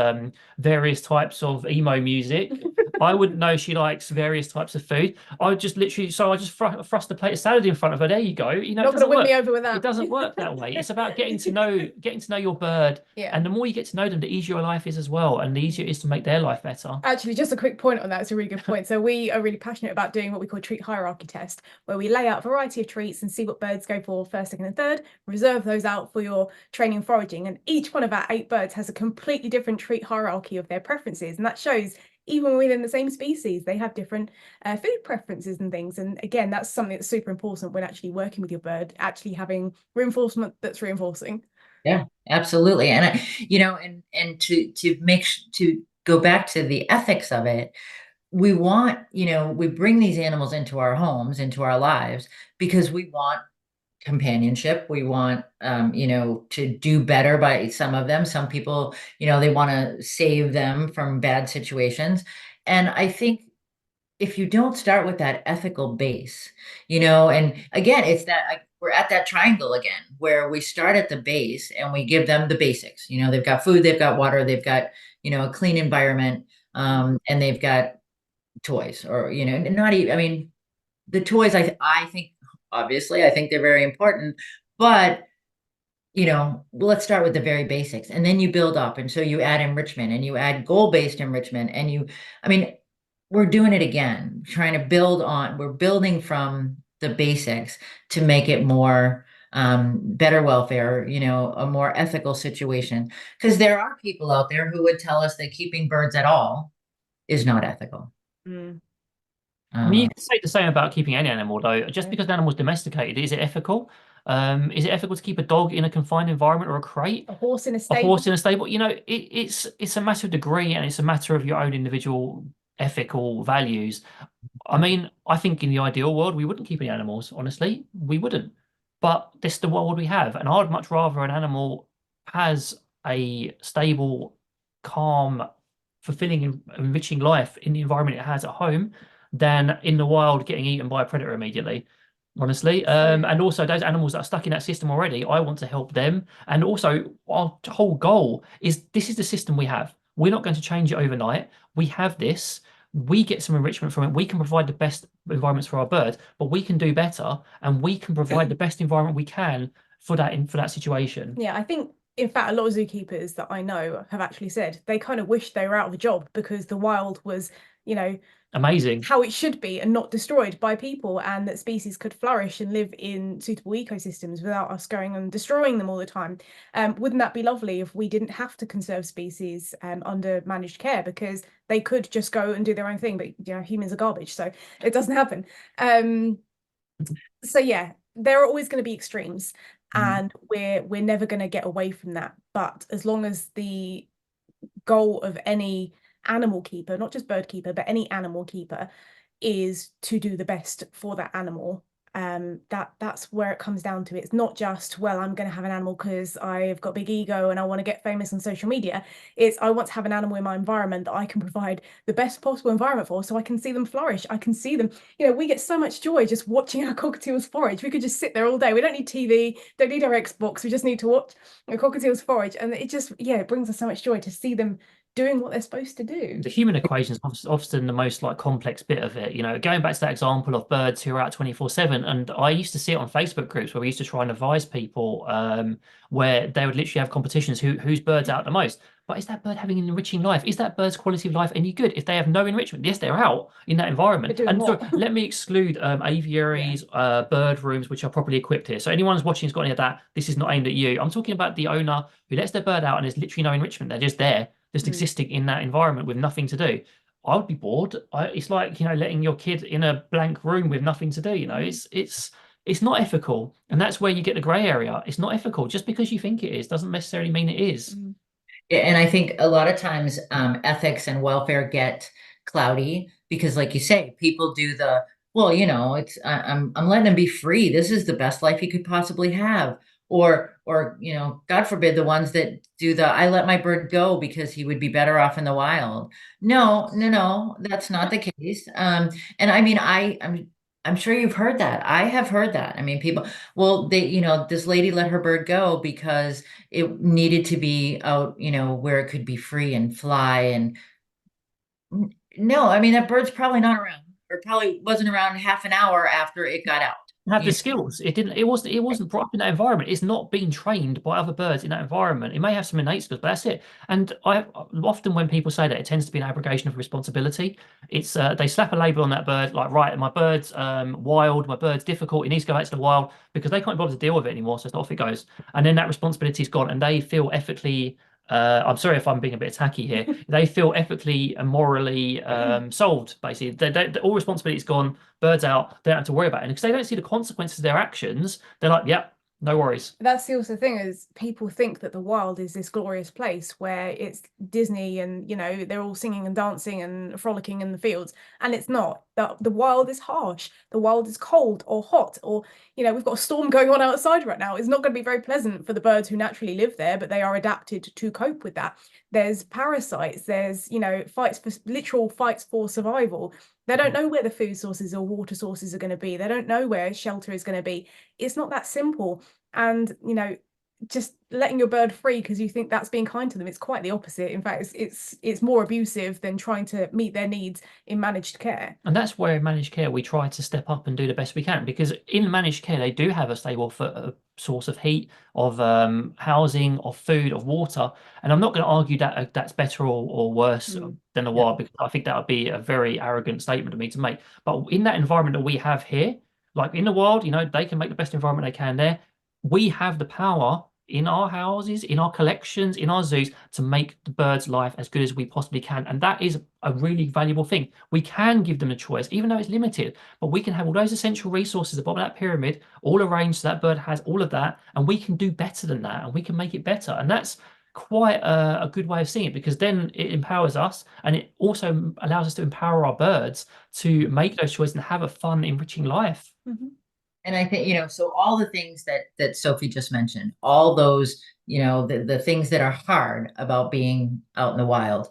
various types of emo music. I wouldn't know she likes various types of food. I would just literally, so I just thrust a plate of salad in front of her. There you go. You know, Not going to win me over with that. It doesn't work that way. It's about getting to know your bird. Yeah. And the more you get to know them, the easier your life is as well, and the easier it is to make their life better. Actually, just a quick point on that. It's a really good point. So we are really passionate about doing what we call a treat hierarchy test, where we lay out a variety of treats and see what birds go for first, second, and third, reserve those out for your training and foraging. And each one of our 8 birds has a completely different treat hierarchy of their preferences. And that shows even within the same species, they have different food preferences and things. And again, that's something that's super important when actually working with your bird, actually having reinforcement that's reinforcing. Yeah, absolutely. And you know, and to go back to the ethics of it, we want, you know, we bring these animals into our homes, into our lives, because we want companionship. We want, you know, to do better by some of them. Some people, you know, they want to save them from bad situations. And I think if you don't start with that ethical base, and again, it's that we're at that triangle again, where we start at the base and we give them the basics. They've got food, they've got water, they've got, a clean environment, and they've got toys, or, not even, I mean, the toys, I think, obviously, I think they're very important, but let's start with the very basics, and then you build up. And so you add enrichment, and you add goal-based enrichment, and I mean, we're doing it again, trying to we're building from the basics to make it more better welfare, a more ethical situation. Because there are people out there who would tell us that keeping birds at all is not ethical. Mm. I mean, you can say the same about keeping any animal, though. Just because an animal's domesticated, is it ethical? Is it ethical to keep a dog in a confined environment or a crate? A horse in a A stable. horse in a stable? It's a matter of degree, and it's a matter of your own individual ethical values. I mean, I think in the ideal world, we wouldn't keep any animals, honestly. We wouldn't. But this is the world we have. And I'd much rather an animal has a stable, calm, fulfilling, and enriching life in the environment it has at home than in the wild getting eaten by a predator immediately. Honestly, and also those animals that are stuck in that system already, I want to help them. And also, our whole goal is this is the system we have. We're not going to change it overnight. We have this. We get some enrichment from it. We can provide the best environments for our birds, but we can do better, and we can provide the best environment we can for that situation. Yeah, I think in fact a lot of zookeepers that I know have actually said they kind of wish they were out of a job because the wild was, Amazing. how it should be and not destroyed by people, and that species could flourish and live in suitable ecosystems without us going and destroying them all the time. Wouldn't that be lovely if we didn't have to conserve species under managed care, because they could just go and do their own thing, but humans are garbage, so it doesn't happen. So yeah, there are always going to be extremes, and we're never going to get away from that. But as long as the goal of any animal keeper, not just bird keeper, but any animal keeper, is to do the best for that animal, that's where it comes down to. It's not just, well, I'm going to have an animal because I've got big ego and I want to get famous on social media. It's I want to have an animal in my environment that I can provide the best possible environment for, so I can see them flourish. I can see them, we get so much joy just watching our cockatiels forage. We could just sit there all day. We don't need TV, don't need our Xbox. We just need to watch our cockatiels forage, and it just, it brings us so much joy to see them doing what they're supposed to do. The human equation is often the most complex bit of it. Going back to that example of birds who are out 24/7, and I used to see it on Facebook groups where we used to try and advise people, where they would literally have competitions whose bird's out the most. But is that bird having an enriching life? Is that bird's quality of life any good if they have no enrichment? Yes, they're out in that environment. And so let me exclude aviaries, bird rooms, which are properly equipped here. So anyone who's watching who's got any of that, this is not aimed at you. I'm talking about the owner who lets their bird out and there's literally no enrichment. They're just there, just existing in that environment with nothing to do. I would be bored. It's like, letting your kid in a blank room with nothing to do. It's not ethical. And that's where you get the gray area. It's not ethical. Just because you think it is doesn't necessarily mean it is. And I think a lot of times ethics and welfare get cloudy because, like you say, people do well, it's I'm letting them be free. This is the best life you could possibly have. Or God forbid, the ones that do I let my bird go because he would be better off in the wild. No, that's not the case. And I mean, I'm sure you've heard that. I have heard that. I mean, people, well, this lady let her bird go because it needed to be out, where it could be free and fly. And no, I mean, that bird's probably not around, or probably wasn't around half an hour after it got out. Have the skills. It wasn't brought up in that environment. It's not being trained by other birds in that environment. It may have some innate skills, but that's it. And I often, when people say that, it tends to be an abrogation of responsibility. It's they slap a label on that bird, like, right, my bird's wild, my bird's difficult, it needs to go back to the wild, because they can't bother to deal with it anymore, so off it goes. And then that responsibility's gone, and they feel ethically I'm sorry if I'm being a bit tacky here. They feel ethically and morally solved, basically. All responsibility is gone, birds out, they don't have to worry about it. And because they don't see the consequences of their actions, they're like, yep, no worries. That's the also thing, is people think that the wild is this glorious place where it's Disney and, they're all singing and dancing and frolicking in the fields. And it's not. that the wild is harsh, the wild is cold or hot, or, you know, we've got a storm going on outside right now. It's not going to be very pleasant for the birds who naturally live there, but they are adapted to cope with that. There's parasites, there's, you know, literal fights for survival. They don't know where the food sources or water sources are going to be. They don't know where shelter is going to be. It's not that simple. And, you know, just letting your bird free because you think that's being kind to them, it's quite the opposite. In fact, it's more abusive than trying to meet their needs in managed care. And that's where in managed care we try to step up and do the best we can, because in managed care they do have a stable source of heat, of housing, of food, of water. And I'm not going to argue that that's better or worse than the wild, because I think that would be a very arrogant statement of me to make. But in that environment that we have here, like in the wild, you know, they can make the best environment they can there. We have the power in our houses, in our collections, in our zoos, to make the birds' life as good as we possibly can. And that is a really valuable thing. We can give them a choice, even though it's limited, but we can have all those essential resources at the bottom of that pyramid, all arranged so that bird has all of that, and we can do better than that, and we can make it better. And that's quite a good way of seeing it, because then it empowers us, and it also allows us to empower our birds to make those choices and have a fun, enriching life. Mm-hmm. And I think, you know, so all the things that Sophie just mentioned, all those, you know, the things that are hard about being out in the wild,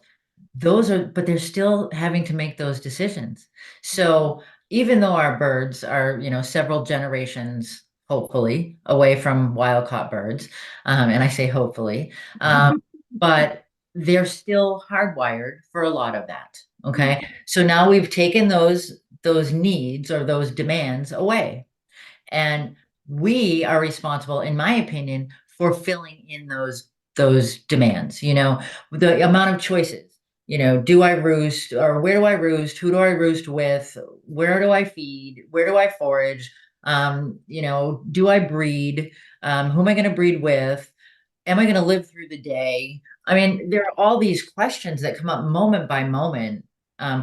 those are, but they're still having to make those decisions. So even though our birds are, you know, several generations, hopefully, away from wild caught birds, and I say hopefully, but they're still hardwired for a lot of that. Okay. So now we've taken those needs or those demands away. And we are responsible, in my opinion, for filling in those demands, you know, the amount of choices, you know, do I roost, or where do I roost? Who do I roost with? Where do I feed? Where do I forage? You know, do I breed? Who am I going to breed with? Am I going to live through the day? I mean, there are all these questions that come up moment by moment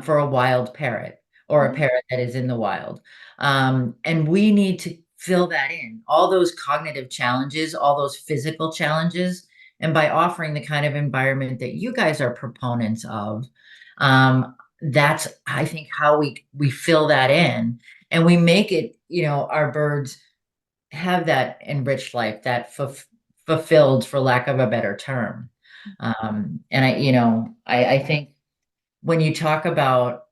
for a wild parrot or a parrot that is in the wild. And we need to fill that in, all those cognitive challenges, all those physical challenges. And by offering the kind of environment that you guys are proponents of, that's, I think, how we fill that in, and we make it, you know, our birds have that enriched life, that fulfilled, for lack of a better term. And I, you know, I think when you talk about,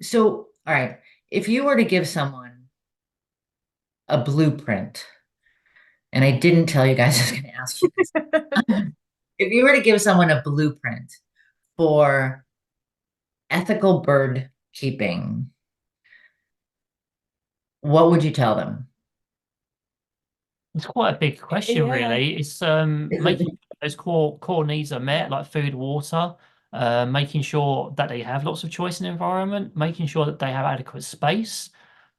so, all right, if you were to give someone a blueprint, and I didn't tell you guys I was going to ask you this, if you were to give someone a blueprint for ethical bird keeping, what would you tell them? It's quite a big question, really. It's making those core needs are met, like food, water, making sure that they have lots of choice in the environment, making sure that they have adequate space,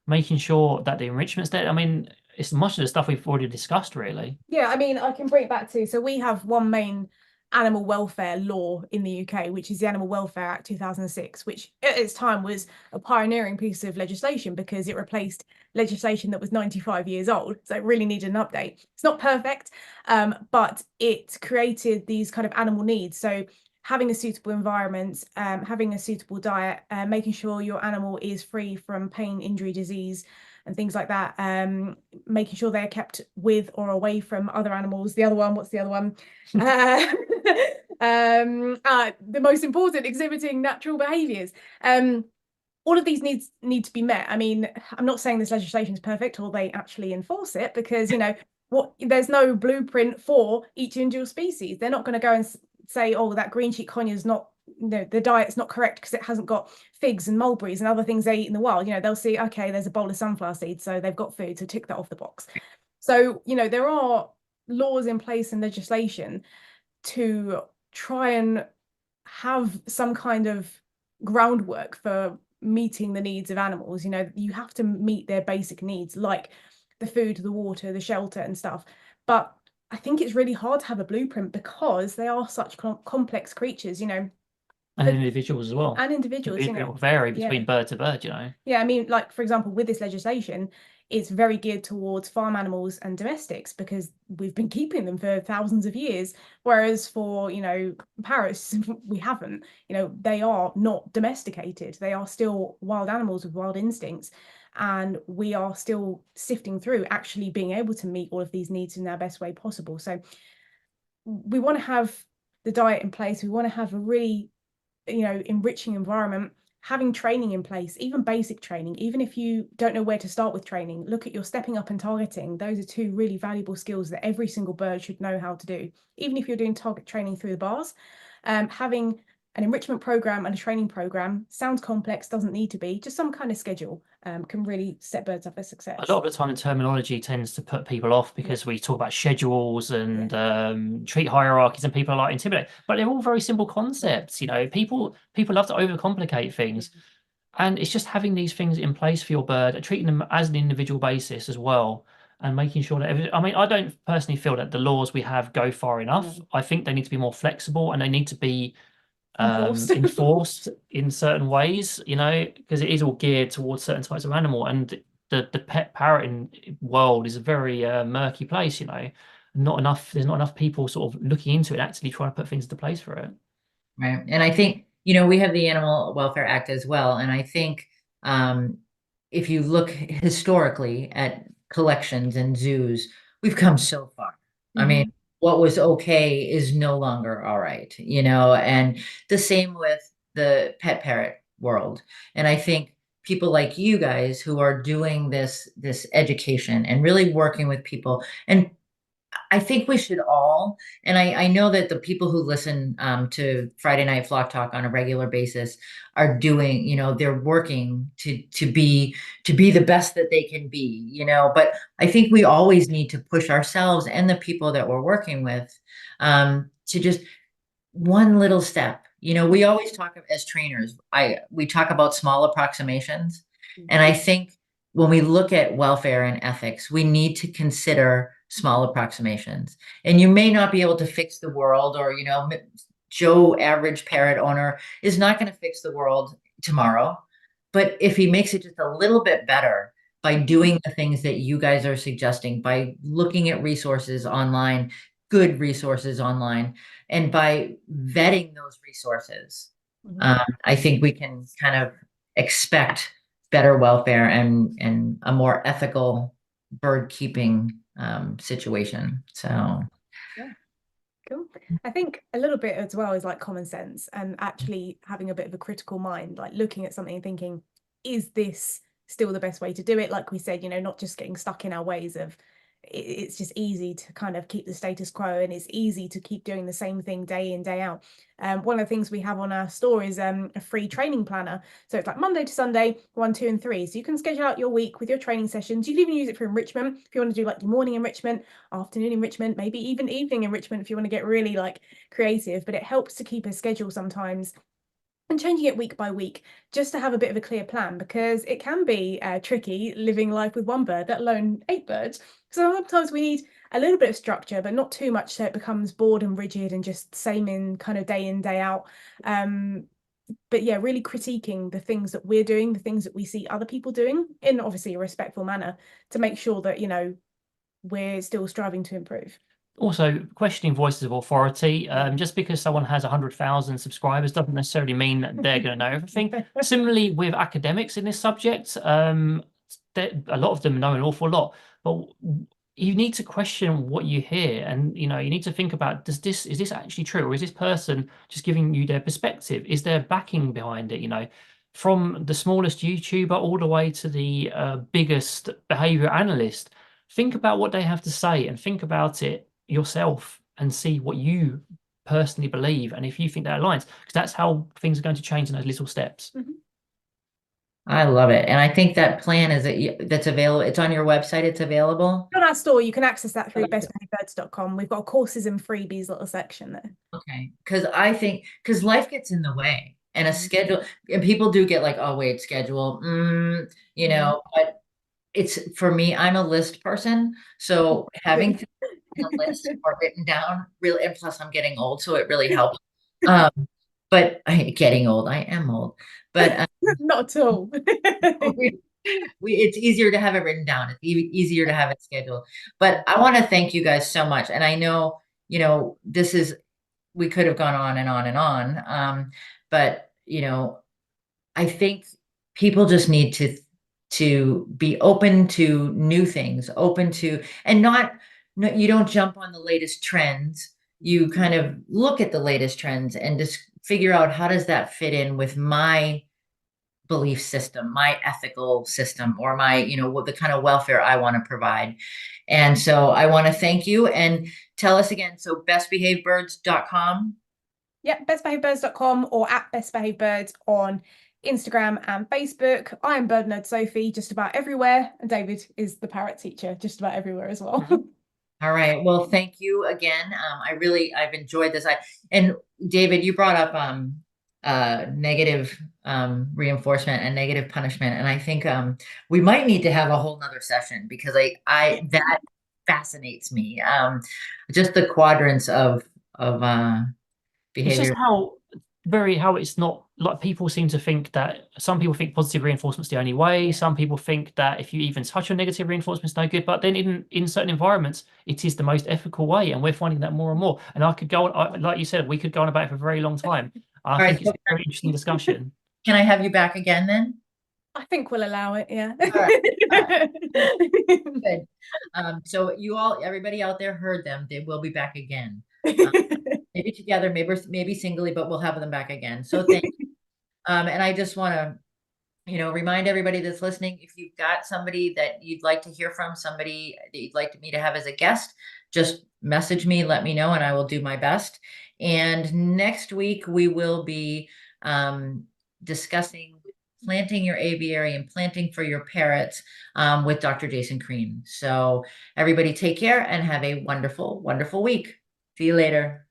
making sure that the enrichment's there. I mean, it's much of the stuff we've already discussed, really. Yeah, I mean, I can bring it back to, so we have one main animal welfare law in the UK, which is the Animal Welfare Act 2006, which at its time was a pioneering piece of legislation because it replaced legislation that was 95 years old. So it really needed an update. It's not perfect, but it created these kind of animal needs. So having a suitable environment, having a suitable diet, making sure your animal is free from pain, injury, disease, and things like that, making sure they're kept with or away from other animals. The other one, what's the other one? The most important, exhibiting natural behaviours. All of these needs need to be met. I mean, I'm not saying this legislation is perfect or they actually enforce it, because, you know, there's no blueprint for each individual species. They're not going to go and say, oh, that green cheek conure is not, you know, the diet's not correct because it hasn't got figs and mulberries and other things they eat in the wild. You know, they'll see, okay, there's a bowl of sunflower seeds, so they've got food, so tick that off the box. So, you know, there are laws in place and legislation to try and have some kind of groundwork for meeting the needs of animals. You know, you have to meet their basic needs, like the food, the water, the shelter and stuff. But I think it's really hard to have a blueprint because they are such complex creatures. You know, And But individuals as well. and individuals, It will vary between bird to bird, Yeah, I mean, like, for example, with this legislation, it's very geared towards farm animals and domestics because we've been keeping them for thousands of years. Whereas for, parrots, we haven't. They are not domesticated. They are still wild animals with wild instincts. And we are still sifting through actually being able to meet all of these needs in our best way possible. So we want to have the diet in place. We want to have a really, enriching environment, having training in place, even basic training. Even if you don't know where to start with training, look at your stepping up and targeting. Those are two really valuable skills that every single bird should know how to do. Even if you're doing target training through the bars, having an enrichment program and a training program sounds complex, doesn't need to be. Just some kind of schedule can really set birds up for success. A lot of the time, the terminology tends to put people off because we talk about schedules and treat hierarchies, and people are like intimidated. But they're all very simple concepts. People love to overcomplicate things, and it's just having these things in place for your bird, treating them as an individual basis as well, and making sure that I mean, I don't personally feel that the laws we have go far enough. I think they need to be more flexible, and they need to be enforced in certain ways, because it is all geared towards certain types of animal, and the pet parroting world is a very murky place. There's not enough people sort of looking into it, actually trying to put things into place for it. Right. And I think, we have the Animal Welfare Act as well. And I think if you look historically at collections and zoos, we've come so far. I mean, what was okay is no longer all right, and the same with the pet parrot world. And I think people like you guys who are doing this education and really working with people, and I think we should all, and I know that the people who listen to Friday Night Flock Talk on a regular basis are doing, they're working to be the best that they can be, but I think we always need to push ourselves and the people that we're working with to just one little step. We always talk as trainers, we talk about small approximations. And I think when we look at welfare and ethics, we need to consider small approximations. And you may not be able to fix the world, or, Joe average parrot owner is not going to fix the world tomorrow. But if he makes it just a little bit better by doing the things that you guys are suggesting, by looking at resources online, good resources online, and by vetting those resources, I think we can kind of expect better welfare and a more ethical bird keeping situation. So yeah, cool. I think a little bit as well is like common sense and actually having a bit of a critical mind, like looking at something and thinking, is this still the best way to do it? Like we said, not just getting stuck in our ways of it's just easy to kind of keep the status quo, and it's easy to keep doing the same thing day in, day out. One of the things we have on our store is a free training planner. So it's like Monday to Sunday, 1, 2, and 3. So you can schedule out your week with your training sessions. You can even use it for enrichment if you want to do like your morning enrichment, afternoon enrichment, maybe even evening enrichment if you want to get really like creative. But it helps to keep a schedule sometimes and changing it week by week, just to have a bit of a clear plan, because it can be tricky living life with one bird, let alone 8 birds. So sometimes we need a little bit of structure, but not too much so it becomes bored and rigid and just same in kind of day in, day out. But yeah, really critiquing the things that we're doing, the things that we see other people doing in obviously a respectful manner, to make sure that, we're still striving to improve. Also, questioning voices of authority. Just because someone has 100,000 subscribers doesn't necessarily mean that they're going to know everything. Similarly, with academics in this subject, a lot of them know an awful lot, but you need to question what you hear, and you need to think about, is this actually true, or is this person just giving you their perspective? Is there backing behind it? From the smallest YouTuber all the way to the biggest behavior analyst. Think about what they have to say and think about it yourself and see what you personally believe, and if you think that aligns, because that's how things are going to change in those little steps. I love it. And I think that plan that's available. It's on your website. It's available on our store. You can access that through bestbehaviourbirds.com. We've got a courses and freebies little section there. Okay. Because life gets in the way, and a schedule, and people do get like, oh wait, schedule, but it's, for me, I'm a list person. So having the list or written down really, and plus I'm getting old, so it really helps. but getting old, I am old, but Not at all. it's easier to have it written down. It's easier to have it scheduled. But I want to thank you guys so much. And I know, we could have gone on and on and on. But I think people just need to be open to new things, and not, no, you don't jump on the latest trends. You kind of look at the latest trends and just figure out, how does that fit in with my belief system, my ethical system, or my, what the kind of welfare I want to provide. And so I want to thank you, and tell us again. So bestbehavedbirds.com. Yeah, bestbehavedbirds.com or at bestbehavedbirds on Instagram and Facebook. I am bird nerd Sophie just about everywhere, and David is the parrot teacher just about everywhere as well. All right. Well, thank you again. I've enjoyed this. And David, you brought up negative reinforcement and negative punishment, and I think we might need to have a whole nother session, because I that fascinates me. Just the quadrants of It's just behavior. how it's not, like, people seem to think that some people think positive reinforcement's the only way. Some people think that if you even touch on negative reinforcement's no good. But then in certain environments, it is the most ethical way, and we're finding that more and more. And I could go on, like you said, we could go on about it for a very long time. I All think right, it's a very interesting discussion. can I have you back again then? I think we'll allow it, yeah. All right. Good. So everybody out there heard them. They will be back again. Maybe together, maybe singly, but we'll have them back again. So thank you. And I just want to, remind everybody that's listening, if you've got somebody that you'd like to hear from, somebody that you'd like me to have as a guest, just message me, let me know, and I will do my best. And next week we will be discussing planting your aviary and planting for your parrots with Dr. Jason Crean. So everybody take care and have a wonderful, wonderful week. See you later.